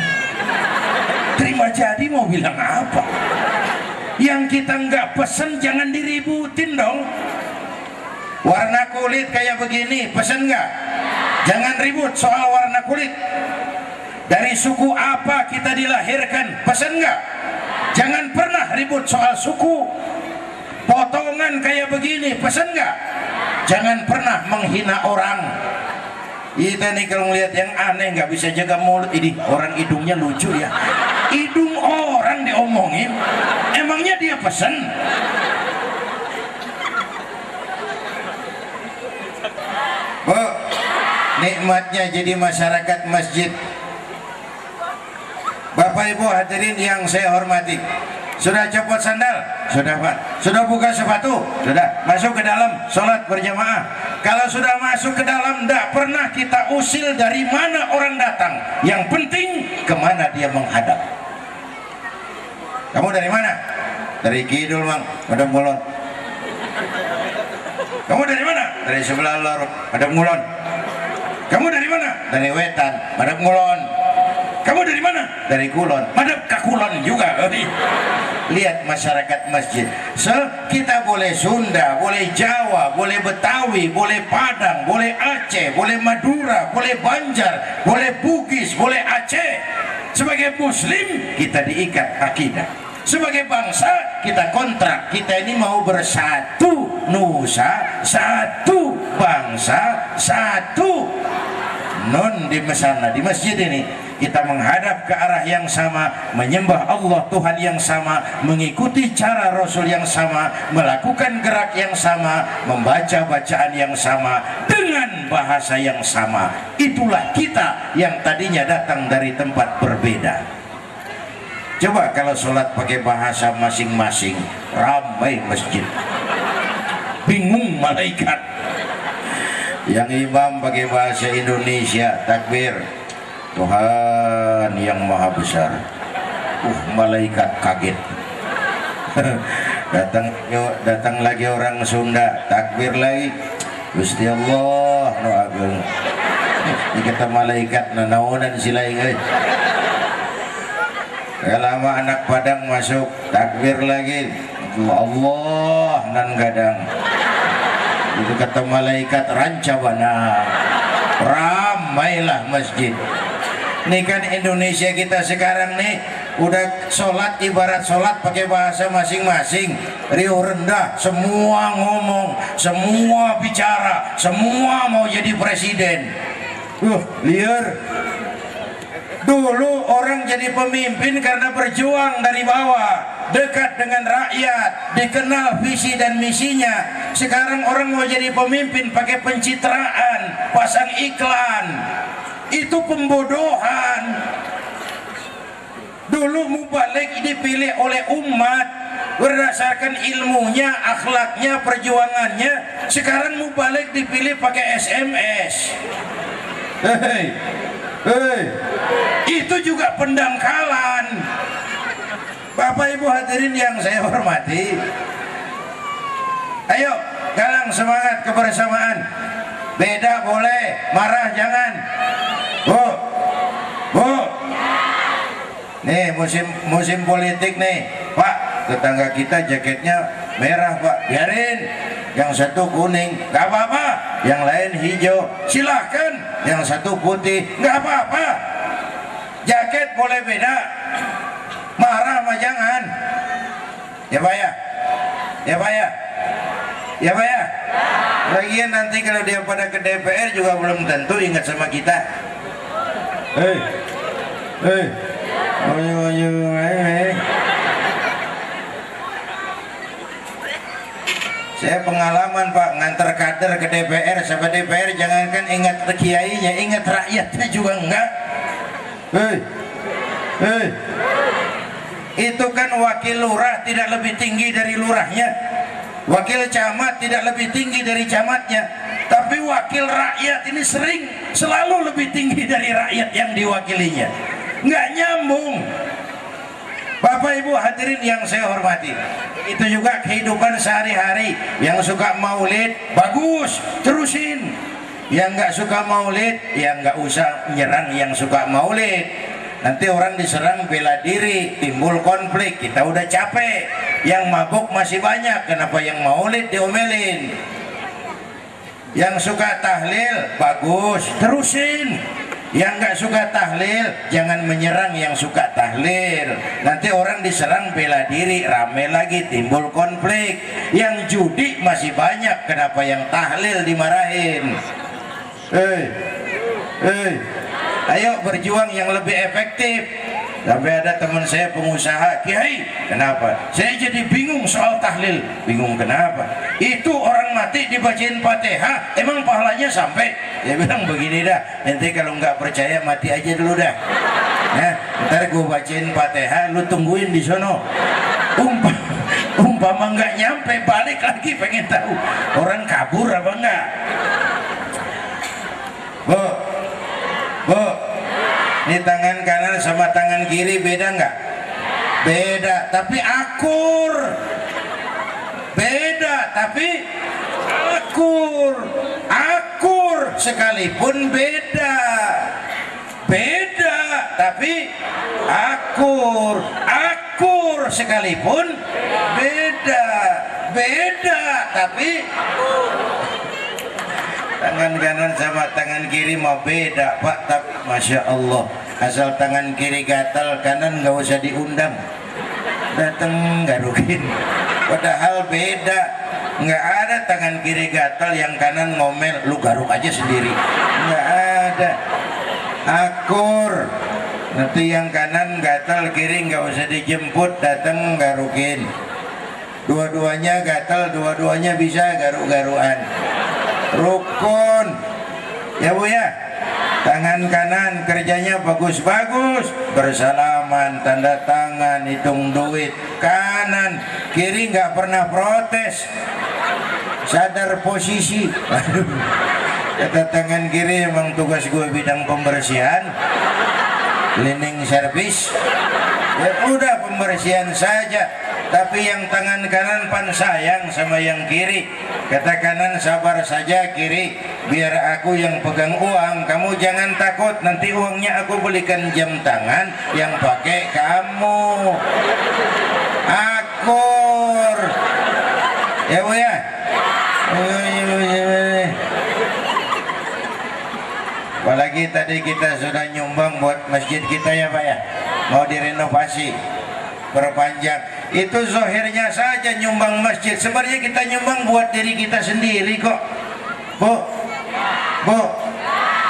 Speaker 1: Terima jadi mau bilang apa? Yang kita nggak pesen jangan diributin dong. Warna kulit kayak begini, pesen nggak? Jangan ribut soal warna kulit. Dari suku apa kita dilahirkan, pesen nggak? Jangan pernah ribut soal suku. Potongan kayak begini, pesen nggak? Jangan pernah menghina orang. Kita nih kalau ngeliat yang aneh nggak bisa jaga mulut. Ini orang hidungnya lucu ya. Hidung orang diomongin. Emangnya dia pesen? Bu, nikmatnya jadi masyarakat masjid. Bapak Ibu hadirin yang saya hormati, sudah copot sandal? Sudah Pak. Sudah buka sepatu? Sudah. Masuk ke dalam, sholat berjamaah. Kalau sudah masuk ke dalam, tidak pernah kita usil dari mana orang datang. Yang penting kemana dia menghadap. Kamu dari mana? Dari Kidul, Mang. Madep Ngulon. Kamu dari mana? Dari sebelah lor. Madep Ngulon. Kamu dari mana? Dari Wetan. Madep Ngulon. Kamu dari mana? Dari Kulon. Madep ke Kulon juga. Lihat masyarakat masjid. Kita boleh Sunda, boleh Jawa, boleh Betawi, boleh Padang, boleh Aceh, boleh Madura, boleh Banjar, boleh Bugis, boleh Aceh. Sebagai muslim kita diikat akidah. Sebagai bangsa kita kontrak. Kita ini mau bersatu, nusa satu, bangsa satu. Non di sana, di masjid ini kita menghadap ke arah yang sama, menyembah Allah Tuhan yang sama, mengikuti cara Rasul yang sama, melakukan gerak yang sama, membaca bacaan yang sama, dengan bahasa yang sama. Itulah kita yang tadinya datang dari tempat berbeda. Coba kalau sholat pakai bahasa masing-masing, ramai masjid, bingung malaikat. Yang imam pakai bahasa Indonesia, takbir, Tuhan yang maha besar. Malaikat kaget. datang lagi orang Sunda, takbir lagi, Gusti Allah nu agung. Ini kata malaikat nanaonan silai euy. Lama anak Padang masuk, takbir lagi, Allah nan gadang. Itu kata malaikat rancabana. Ramailah masjid. Ini kan Indonesia kita sekarang nih udah sholat ibarat sholat pakai bahasa masing-masing. Riuh rendah, semua ngomong, semua bicara, semua mau jadi presiden. Liar. Dulu orang jadi pemimpin karena berjuang dari bawah, dekat dengan rakyat, dikenal visi dan misinya. Sekarang orang mau jadi pemimpin pakai pencitraan, pasang iklan. Itu pembodohan. Dulu mubalik dipilih oleh umat berdasarkan ilmunya, akhlaknya, perjuangannya. Sekarang mubalik dipilih pakai SMS. Itu juga pendangkalan. Bapak Ibu hadirin yang saya hormati, ayo galang semangat kebersamaan. Beda boleh, marah jangan. Bu, nih musim politik nih, Pak. Tetangga kita jaketnya merah, Pak, biarin. Yang satu kuning, nggak apa-apa. Yang lain hijau, silahkan. Yang satu putih, nggak apa-apa. Jaket boleh beda, marah mah jangan. Ya Pak ya? Ya Pak ya? Ya Pak ya? Lagian nanti kalau dia pada ke DPR juga belum tentu ingat sama kita. Hei, saya pengalaman Pak ngantar kader ke DPR, sama DPR jangankan ingat kiainya, ingat rakyatnya juga enggak. Itu kan wakil lurah tidak lebih tinggi dari lurahnya, wakil camat tidak lebih tinggi dari camatnya, tapi wakil rakyat ini selalu lebih tinggi dari rakyat yang diwakilinya. Nggak nyambung. Bapak Ibu hadirin yang saya hormati, itu juga kehidupan sehari-hari. Yang suka maulid bagus, terusin. Yang nggak suka maulid ya nggak usah menyerang yang suka maulid. Nanti orang diserang bela diri, timbul konflik, kita udah capek. Yang mabuk masih banyak, kenapa yang maulid diomelin? Yang suka tahlil bagus, terusin. Yang nggak suka tahlil jangan menyerang yang suka tahlil, nanti orang diserang bela diri, rame lagi, timbul konflik. Yang judi masih banyak, kenapa yang tahlil dimarahin? Ayo berjuang yang lebih efektif. Sampai ada teman saya pengusaha, Kiai, kenapa? Saya jadi bingung soal tahlil. Bingung kenapa? Itu orang mati dibacain Fatihah, emang pahalanya sampai? Dia bilang begini dah, nanti kalau nggak percaya mati aja dulu dah. Nah, ntar gue bacain Fatihah, lu tungguin di sono. Umpama nggak nyampe, balik lagi pengen tahu orang kabur apa enggak. Bu, ini tangan kanan sama tangan kiri beda nggak? Beda, tapi akur. Beda, tapi akur. Akur sekalipun beda. Beda, tapi akur. Akur sekalipun beda. Beda, tapi tangan kanan sama tangan kiri mau beda Pak, tapi Masya Allah, asal tangan kiri gatal, kanan nggak usah diundang, datang garukin. Padahal beda, nggak ada tangan kiri gatal yang kanan ngomel, lu garuk aja sendiri, nggak ada. Akur, nanti yang kanan gatal, kiri nggak usah dijemput, datang garukin. Dua-duanya gatal, dua-duanya bisa garuk-garuan. Rukun ya Bu ya, tangan kanan kerjanya bagus-bagus, bersalaman, tanda tangan, hitung duit. Kanan kiri nggak pernah protes, sadar posisi. Kata tangan kiri, emang tugas gue bidang pembersihan, cleaning service, ya udah pembersihan saja. Tapi yang tangan kanan pan sayang sama yang kiri. Kata kanan, sabar saja kiri, biar aku yang pegang uang, kamu jangan takut, nanti uangnya aku belikan jam tangan yang pakai kamu. Akur ya Bu ya. Apalagi tadi kita sudah nyumbang buat masjid kita ya Pak ya, mau direnovasi, perpanjang. Itu zohirnya saja nyumbang masjid, sebenarnya kita nyumbang buat diri kita sendiri kok Bu.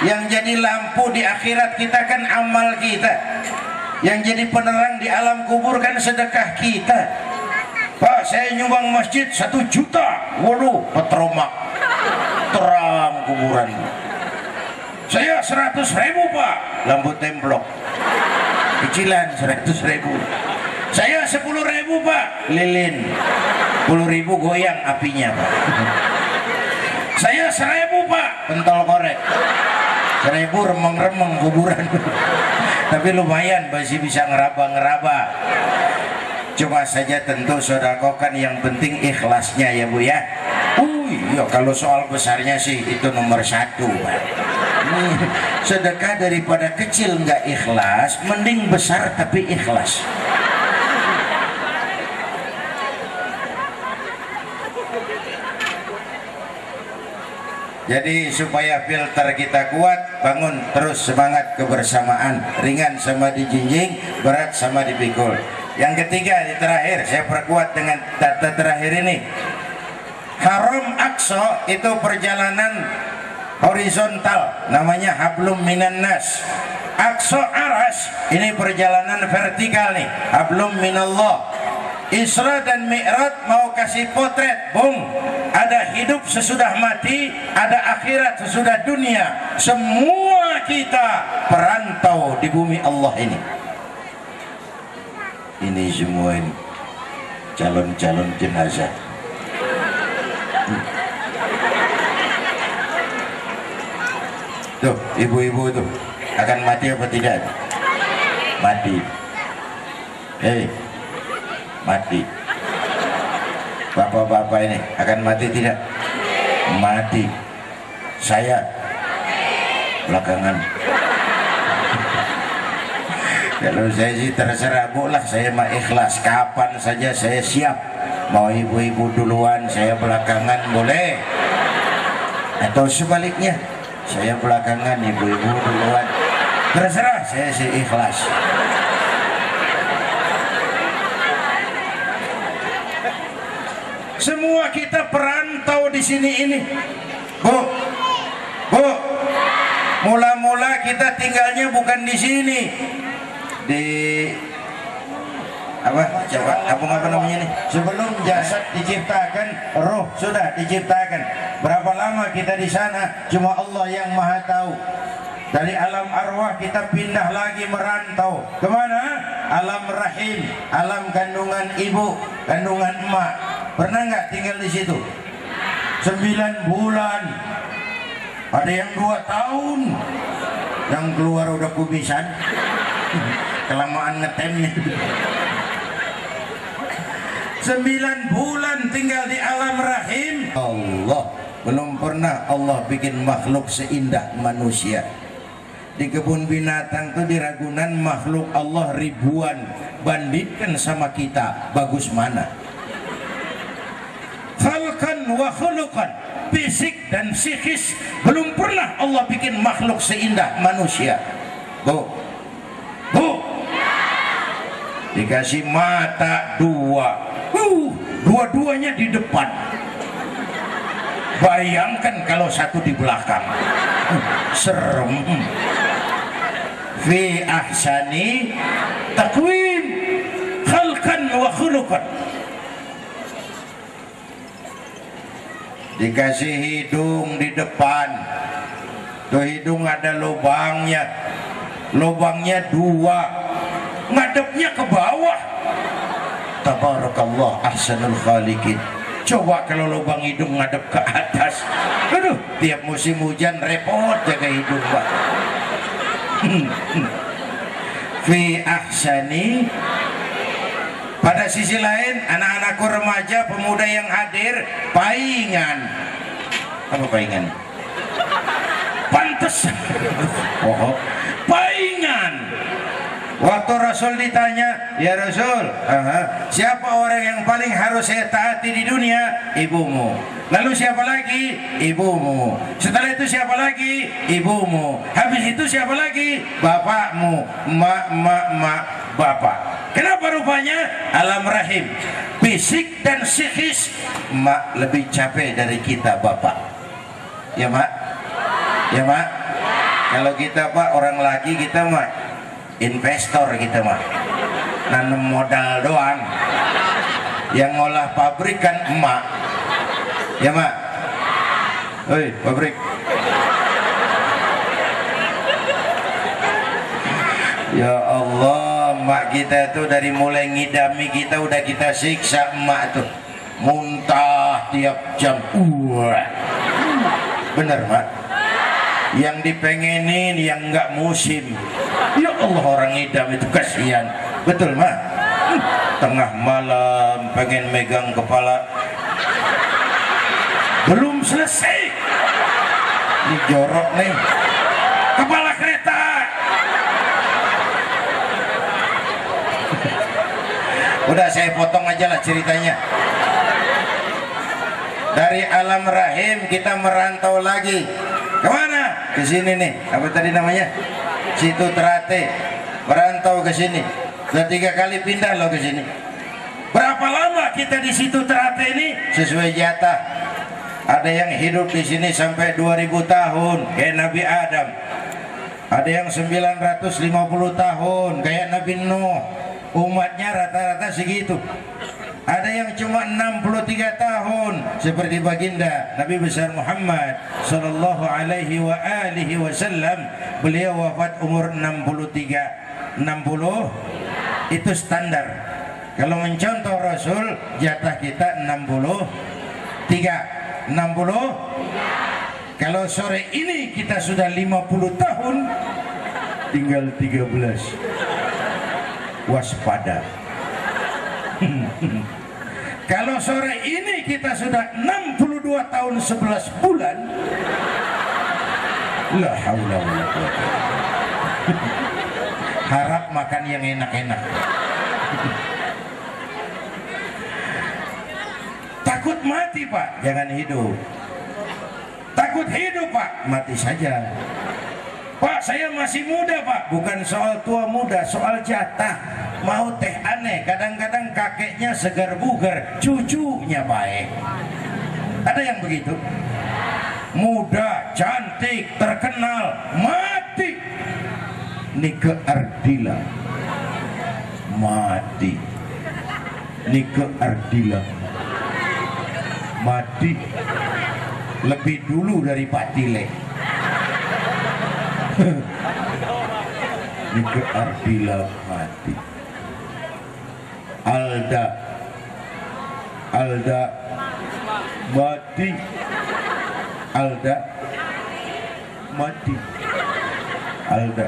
Speaker 1: Yang jadi lampu di akhirat kita kan amal kita, yang jadi penerang di alam kubur kan sedekah kita. Pak, saya nyumbang masjid 1 juta, waduh petromak, terang kuburan. Saya 100.000 Pak, lampu templok, cicilan 100.000. Saya 10.000 Pak, lilin, 10.000 goyang apinya Pak. Saya 1.000 Pak, pentol korek, 1.000 remeng-remeng kuburan. Tapi lumayan masih bisa ngeraba-ngeraba. Cuma saja tentu sodakokan, yang penting ikhlasnya ya Bu ya. Ya kalau soal besarnya sih itu nomor 1 Pak. Sedekah daripada kecil nggak ikhlas, mending besar tapi ikhlas. Jadi supaya filter kita kuat, bangun terus semangat kebersamaan, ringan sama dijinjing, berat sama dipikul. Yang ketiga, di terakhir saya perkuat dengan data terakhir ini. Haram Aqsa itu perjalanan horizontal, namanya hablum minan nas. Aqsa Aras ini perjalanan vertikal nih, hablum minallah. Isra dan Mi'raj mau kasih potret, bung, ada hidup sesudah mati, ada akhirat sesudah dunia. Semua kita perantau di bumi Allah ini. Ini semua ini calon-calon jenazah. Tuh, ibu-ibu tuh akan mati apa tidak? Mati. Mati. Bapak-bapak ini akan mati tidak? Mati. Saya belakangan. Kalau saya sih terserah Bu lah, saya mah ikhlas, kapan saja saya siap. Mau ibu-ibu duluan, saya belakangan boleh. Atau sebaliknya, saya belakangan, ibu-ibu duluan. Terserah, saya sih ikhlas. Semua kita perantau di sini ini, Bu. Mula-mula kita tinggalnya bukan di sini, di apa namanya nih? Sebelum jasad diciptakan, roh sudah diciptakan. Berapa lama kita di sana? Cuma Allah yang Maha tahu. Dari alam arwah kita pindah lagi merantau. Kemana? Alam rahim, alam kandungan ibu, kandungan emak. Pernah nggak tinggal di situ? 9 bulan. Ada yang 2 tahun. Yang keluar udah kumisan. Kelamaan ngetemnya. 9 bulan tinggal di alam rahim. Allah, belum pernah Allah bikin makhluk seindah manusia. Di kebun binatang tuh di Ragunan makhluk Allah ribuan, bandingkan sama kita, bagus mana? Khalqan wa khuluqan, fisik dan psikis, belum pernah Allah bikin makhluk seindah manusia. Bu, dikasih mata 2, dua-duanya di depan. Bayangkan kalau satu di belakang, serem. Fi ahsani taqwim, khalqan wa khuluqan. Dikasih hidung di depan, tuh hidung ada lubangnya, 2, ngadepnya ke bawah. Tabarakallah ahsanul khaliqin. Coba kalau lubang hidung ngadep ke atas, aduh, tiap musim hujan repot jaga hidung, Pak. Fi ahsani. Pada sisi lain, anak-anakku remaja, pemuda yang hadir, paingan. Apa paingan? Pantes. Oh, paingan. Waktu Rasul ditanya, ya Rasul, siapa orang yang paling harus saya taati di dunia? Ibumu. Lalu siapa lagi? Ibumu. Setelah itu siapa lagi? Ibumu. Habis itu siapa lagi? Bapakmu. Mak, bapak. Kenapa rupanya? Alam rahim, fisik dan psikis. Mak lebih capek dari kita, bapak. Ya mak? Ya mak? Kalau kita Pak orang lagi, kita mak investor, kita mah nanam modal doang. Yang ngolah pabrik kan emak. Ya mak? Oi, pabrik. Ya Allah, mak kita tuh dari mulai ngidami kita udah kita siksa. Emak tuh muntah tiap jam. Bener mak? Yang dipengenin yang nggak musim. Ya Allah, orang idam itu kasihan. Betul mah? Tengah malam pengen megang kepala, belum selesai dijorok nih kepala kereta. Udah saya potong aja lah ceritanya. Dari alam rahim kita merantau lagi kemana? Ke sini nih, apa tadi namanya? Situ Terate. Merantau ke sini. Sudah 3 kali pindah loh ke sini. Berapa lama kita di situ Ternate ini? Sesuai jatah. Ada yang hidup di sini sampai 2000 tahun kayak Nabi Adam. Ada yang 950 tahun kayak Nabi Nuh. Umatnya rata-rata segitu. Ada yang cuma 63 tahun seperti baginda Nabi besar Muhammad sallallahu alaihi wasallam. Beliau wafat umur 63. 60 itu standar. Kalau mencontoh Rasul, jatah kita 63. 60. Kalau sore ini kita sudah 50 tahun, tinggal 13. Waspada. Kalau sore ini kita sudah 62 tahun 11 bulan, la haula wala quwwata. Harap makan yang enak-enak. Takut mati Pak, jangan hidup. Takut hidup Pak, mati saja. Pak, saya masih muda Pak. Bukan soal tua muda, soal jatah. Mau teh aneh, kadang-kadang kakeknya segar bugar, cucunya baik. Ada yang begitu? Muda, cantik, terkenal, mati. Nike Ardila mati. Nike Ardila mati lebih dulu dari Pak Tile. Nike Ardila mati. Alda mati. Alda mati. Alda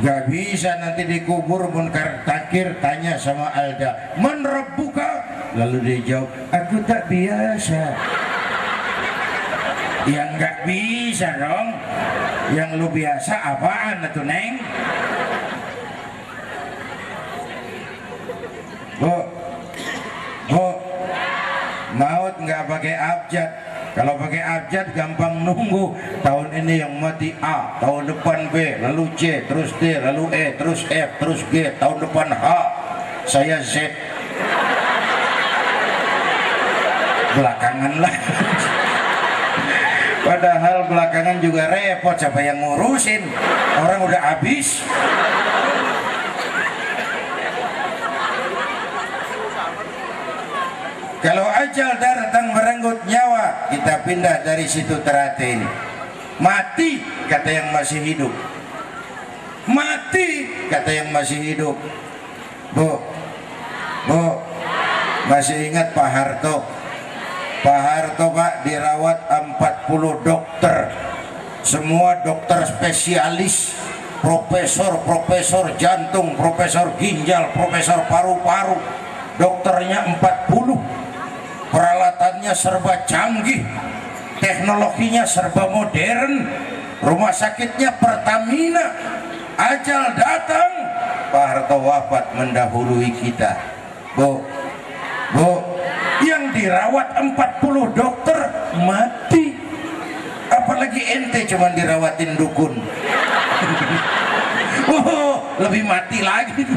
Speaker 1: gak bisa nanti dikubur munkar takir. Tanya sama Alda, man rabbuka? Lalu dia jawab, aku tak biasa. Yang gak bisa dong. Yang lu biasa apaan atuh Neng? Bu, maut nggak pakai abjad. Kalau pakai abjad gampang nunggu. Tahun ini yang mati A, tahun depan B, lalu C, terus D, lalu E, terus F, terus G, tahun depan H, saya Z. Belakangan lah. Padahal belakangan juga repot, siapa yang ngurusin? Orang udah habis. Kalau ajal datang merenggut nyawa, kita pindah dari situ Ternate ini. Mati kata yang masih hidup. Mati kata yang masih hidup. Bu, masih ingat Pak Harto? Pak Harto Pak dirawat 40 dokter. Semua dokter spesialis. Profesor jantung, profesor ginjal, profesor paru-paru. Dokternya 40. Peralatannya serba canggih, teknologinya serba modern, rumah sakitnya Pertamina. Ajal datang, Pak Harto wafat mendahului kita. Bu, yang dirawat 40 dokter mati. Apalagi ente cuma dirawatin dukun. Lebih mati lagi.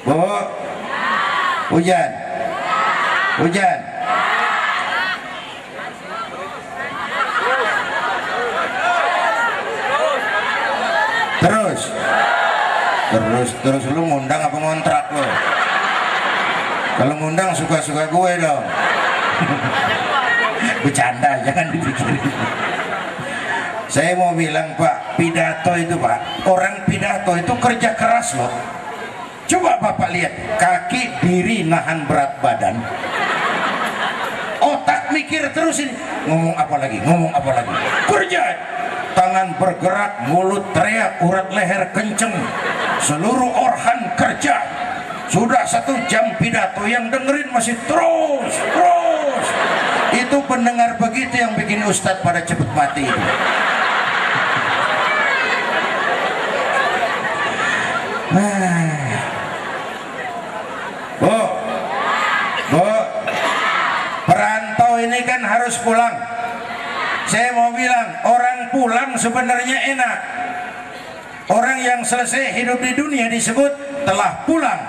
Speaker 1: Bu, hujan. Terus lu ngundang apa ngontrak lu? Kalau ngundang suka-suka gue dong. Bercanda, jangan dipikirin. Saya mau bilang Pak, pidato itu Pak, orang pidato itu kerja keras loh. Coba Bapak lihat, kaki diri nahan berat badan, otak mikir terus ini, ngomong apa lagi, kerja. Tangan bergerak, mulut teriak, urat leher kenceng, seluruh organ kerja. Sudah 1 jam pidato, yang dengerin masih terus. Itu pendengar begitu yang bikin Ustadz pada cepet mati. Bu, perantau ini kan harus pulang. Saya mau bilang, orang pulang sebenarnya enak. Orang yang selesai hidup di dunia disebut telah pulang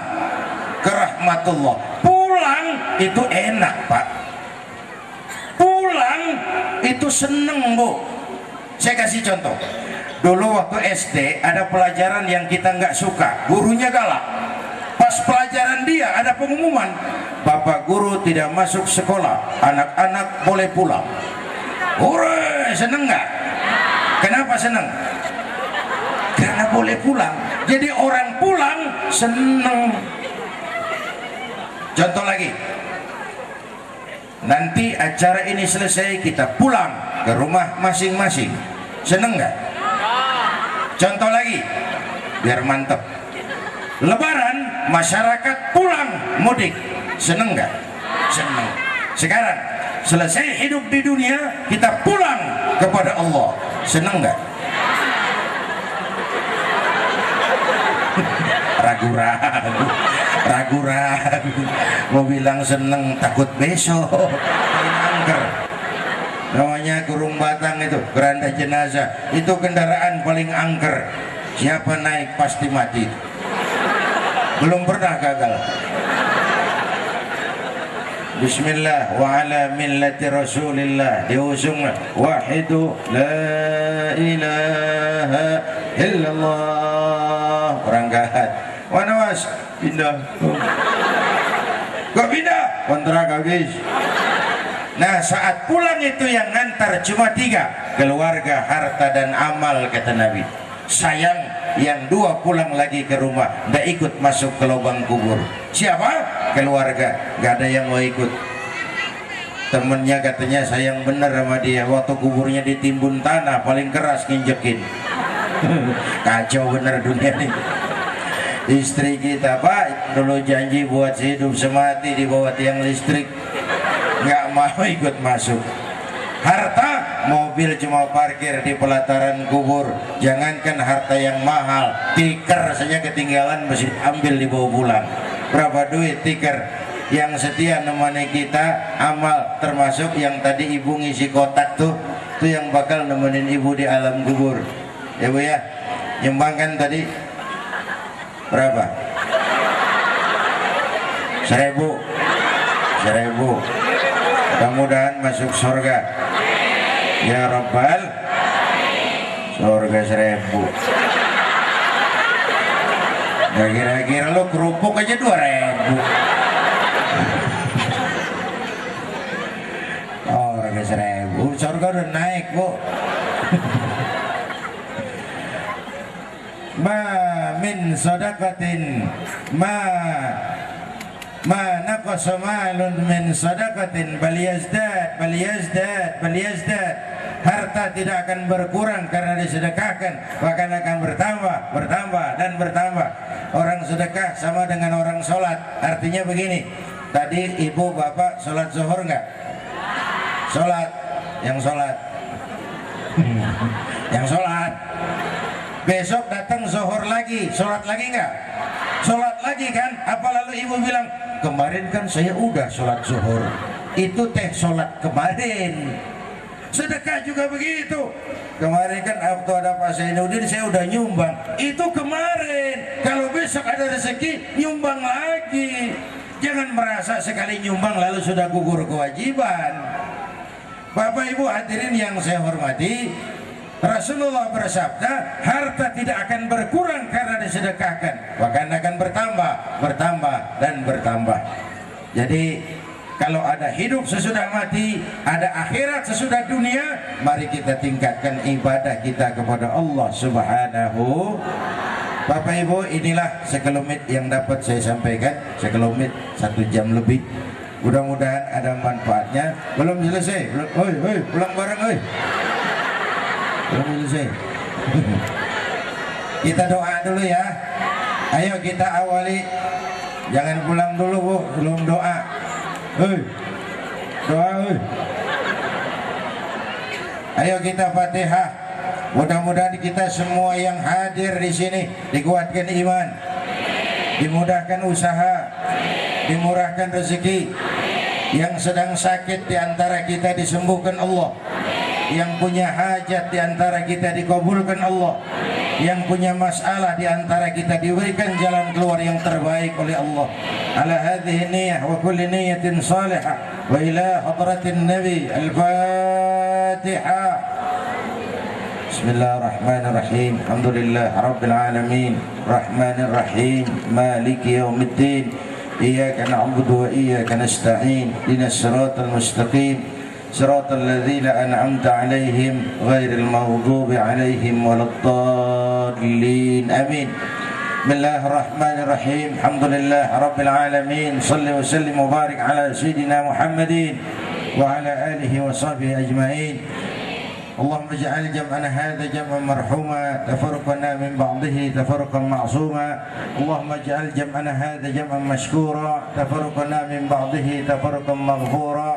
Speaker 1: ke rahmatullah. Pulang itu enak, Pak. Pulang itu seneng, Bu. Saya kasih contoh. Dulu waktu SD ada pelajaran yang kita nggak suka, gurunya galak. Pas pelajaran dia ada pengumuman, Bapak guru tidak masuk sekolah, anak-anak boleh pulang. Hore, seneng nggak? Kenapa seneng? Karena boleh pulang. Jadi orang pulang seneng. Contoh lagi, nanti acara ini selesai kita pulang ke rumah masing-masing, seneng nggak? Contoh lagi, biar mantep. Lebaran masyarakat pulang mudik, seneng nggak? Seneng. Sekarang selesai hidup di dunia kita pulang kepada Allah, seneng nggak? Ragu-ragu mau bilang seneng, takut besok angker. Namanya kurung batang itu, keranda jenazah itu kendaraan paling angker. Siapa naik pasti mati. Belum pernah gagal. Bismillah wa ala millati rasulillah, diusung wahidu la ilaha illallah. Berangkat mana mas? Pindah. Kok pindah? Kontrak habis. Nah saat pulang itu yang ngantar cuma 3, keluarga, harta dan amal, kata Nabi. Sayang yang 2 pulang lagi ke rumah, nggak ikut masuk ke lubang kubur. Siapa? Keluarga, nggak ada yang mau ikut. Temennya katanya sayang bener sama dia, waktu kuburnya ditimbun tanah paling keras nginjekin. Kacau bener dunia nih. Istri kita, Pak, dulu janji buat hidup semati di bawah tiang listrik, nggak mau ikut masuk. Harta, mobil cuma parkir di pelataran kubur. Jangankan harta yang mahal, tikar saja ketinggalan mesti ambil dibawa pulang. Berapa duit tikar? Yang setia nemani kita amal, termasuk yang tadi ibu ngisi kotak tuh yang bakal nemenin ibu di alam kubur. Ya Bu ya, nyumbangkan tadi berapa? 1.000. Mudah-mudahan masuk surga ya Rabbal. Surga 1.000. Nah, kira-kira lo kerupuk aja 2.000. Surga 1.000. Surga udah naik, Bu. Ma min sadaqatin ma naqasa malun min sadaqatin bal yazdad. Harta tidak akan berkurang karena disedekahkan, bahkan akan bertambah dan bertambah. Orang sedekah sama dengan orang sholat. Artinya begini, tadi ibu bapak sholat zuhur nggak? Sholat. Yang sholat besok datang zuhur lagi, sholat lagi nggak? Sholat lagi kan? Apa lalu ibu bilang, kemarin kan saya udah sholat zuhur, itu teh sholat kemarin. Sedekah juga begitu. Kemarin kan waktu ada Pak Zainuddin saya udah nyumbang, itu kemarin. Kalau besok ada rezeki nyumbang lagi. Jangan merasa sekali nyumbang lalu sudah gugur kewajiban. Bapak Ibu hadirin yang saya hormati, Rasulullah bersabda, harta tidak akan berkurang karena disedekahkan, bahkan akan bertambah dan bertambah. Jadi kalau ada hidup sesudah mati, ada akhirat sesudah dunia, mari kita tingkatkan ibadah kita kepada Allah Subhanahu. Bapak Ibu, inilah sekelumit yang dapat saya sampaikan, sekelumit 1 jam lebih. Mudah-mudahan ada manfaatnya. Belum selesai, pulang bareng, belum selesai. Kita doa dulu ya. Ayo kita awali. Jangan pulang dulu, Bu, belum doa. Doa. Ayo kita Fatihah. Mudah-mudahan kita semua yang hadir di sini dikuatkan iman, dimudahkan usaha, dimurahkan rezeki. Yang sedang sakit di antara kita disembuhkan Allah. Yang punya hajat di antara kita dikabulkan Allah. Yang punya masalah di antara kita diberikan jalan keluar yang terbaik oleh Allah. Ala hadhihi niyyah wa kulli niyyatin salihah wa ila hadratin nabi. Al-Fatihah. Bismillahirrahmanirrahim. Alhamdulillah rabbil alamin. Rahmanir rahim. Maliki yaumiddin. Iyyaka na'budu wa iyyaka nasta'in. Ihdinas siratal mustaqim. Siratal ladzina an'amta 'alaihim ghairil maghdubi 'alaihim waladdallin. Amin. Bismillahirrahmanirrahim. Alhamdulillah rabbil alamin. Shalli wa sallim wa barik ala sayyidina Muhammadin wa ala alihi wa sahbihi ajma'in. اللهم اجعل جمعنا هذا جمعا مرحوما تفرقنا من بعضه تفرقا معصوما اللهم اجعل جمعنا هذا جمعا مشكورا تفرقنا من بعضه تفرقا مغفورا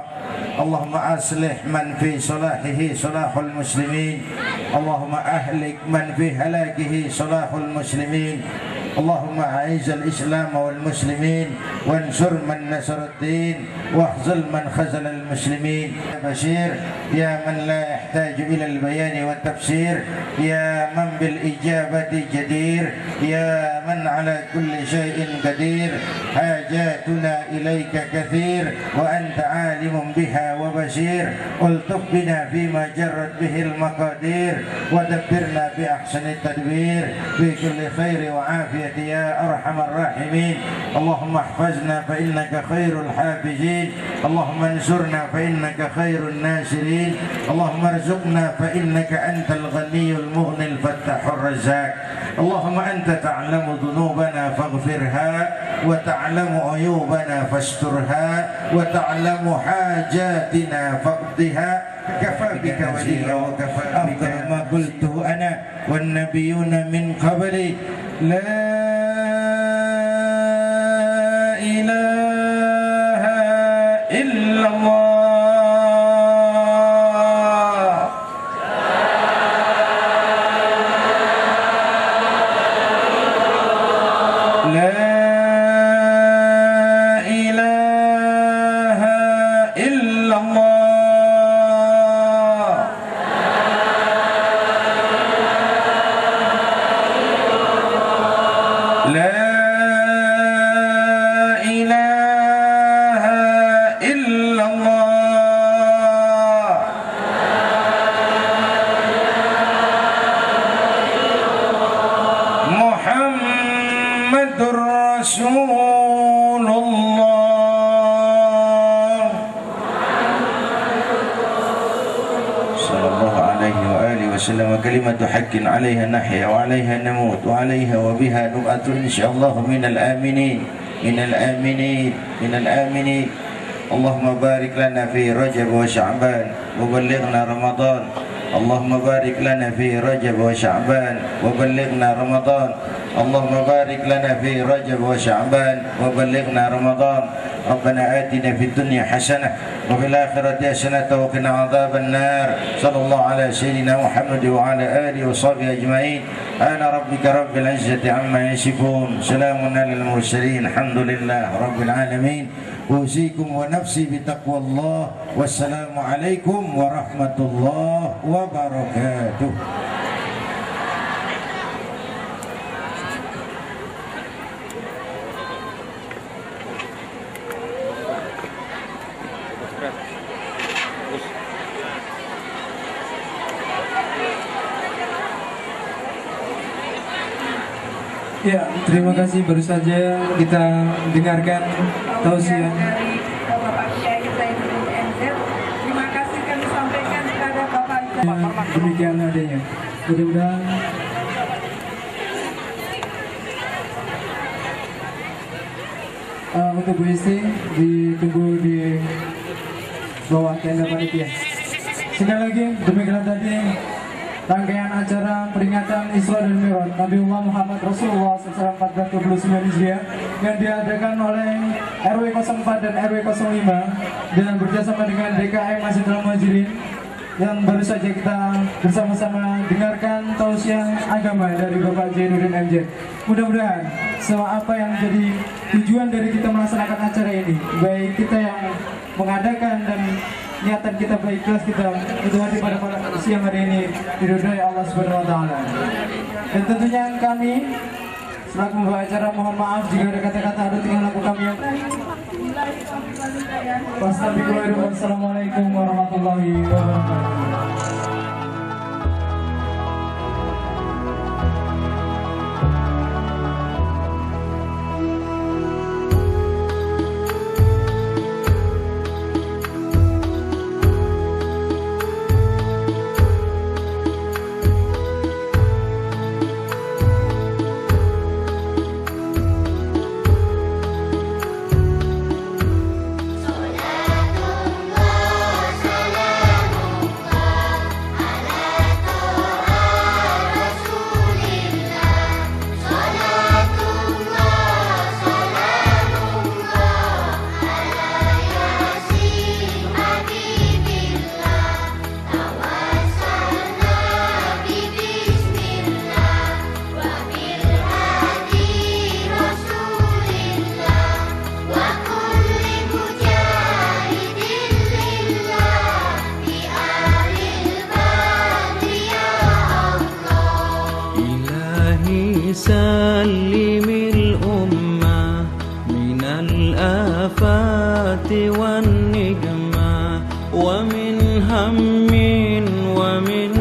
Speaker 1: اللهم أصلح من في صلاحه صلاح المسلمين اللهم أهلك من في هلاكه صلاح المسلمين اللهم أعز الإسلام والمسلمين وانصر من نصر الدين واخذل من خذل المسلمين. يا بشير يا من لا يحتاج إلى البيان والتفسير يا من بالإجابة جدير يا من على كل شيء قدير حاجاتنا إليك كثير وأنت عالم بها وبشير الطف بنا فيما جرت به المقادير ودبرنا بأحسن التدبير في كل خير وعافية يا أرحم الراحمين. اللهم احفظنا فإنك خير الحافظين اللهم انصرنا فإنك خير الناصرين اللهم ارزقنا فإنك أنت الغني المغني الفتاح الرزاق اللهم أنت تعلم ذنوبنا فاغفرها وتعلم عيوبنا فاسترها وتعلم حاجاتنا فاقضها كفى بك وليا وكفى بك ما قلته أنا والنبيون من قبلي لا إله إلا الله كلمة حق عليها نحيا وعليها نموت وعليها وبها نبعث إن شاء الله من الآمنين من الآمنين من الآمنين. اللهم بارك لنا في رجب وشعبان وبلغنا رمضان اللهم بارك لنا في رجب وشعبان وبلغنا رمضان اللهم بارك لنا في رجب وشعبان وبلغنا رمضان. ربنا آتنا في الدنيا حسنة وفي الآخرة حسنة وقنا عذاب النار. صلى الله على سيدنا محمد وعلى آله وصحبه أجمعين. أنا ربك رب العزة عما يصفون سلام على المرسلين الحمد لله رب العالمين. أوصيكم ونفسي بتقوى الله والسلام عليكم ورحمة الله وبركاته.
Speaker 2: Ya, terima kasih. Baru saja kita dengarkan tausiah
Speaker 3: dari Bapak Kiai Zainuddin MZ. Terima kasih kami sampaikan kepada Bapak
Speaker 2: demikian adanya. Mudah-mudahan untuk Bu Isti ditunggu di bawah tenda panitia. Sekali lagi demikian tadi rangkaian acara peringatan Isra dan Mi'raj Nabi Muhammad Rasulullah SAW 1429 Hijriah yang diadakan oleh RW 04 dan RW 05 dengan bekerjasama dengan DKM Masjidil Muhajirin, yang baru saja kita bersama-sama dengarkan tausiah agama dari Bapak Zainuddin MZ. Mudah-mudahan semua apa yang menjadi tujuan dari kita melaksanakan acara ini, baik kita yang mengadakan dan niatan kita berikhlas kita untuk hadir pada siang hari ini diridhoi Allah Subhanahu wa taala. Dan tentunya kami selaku membawa acara mohon maaf jika ada kata-kata ada tinggal laku kami yang Wassalamualaikum warahmatullahi wabarakatuh.
Speaker 4: سلم الأمة من الآفات والنجمة ومن هم ومن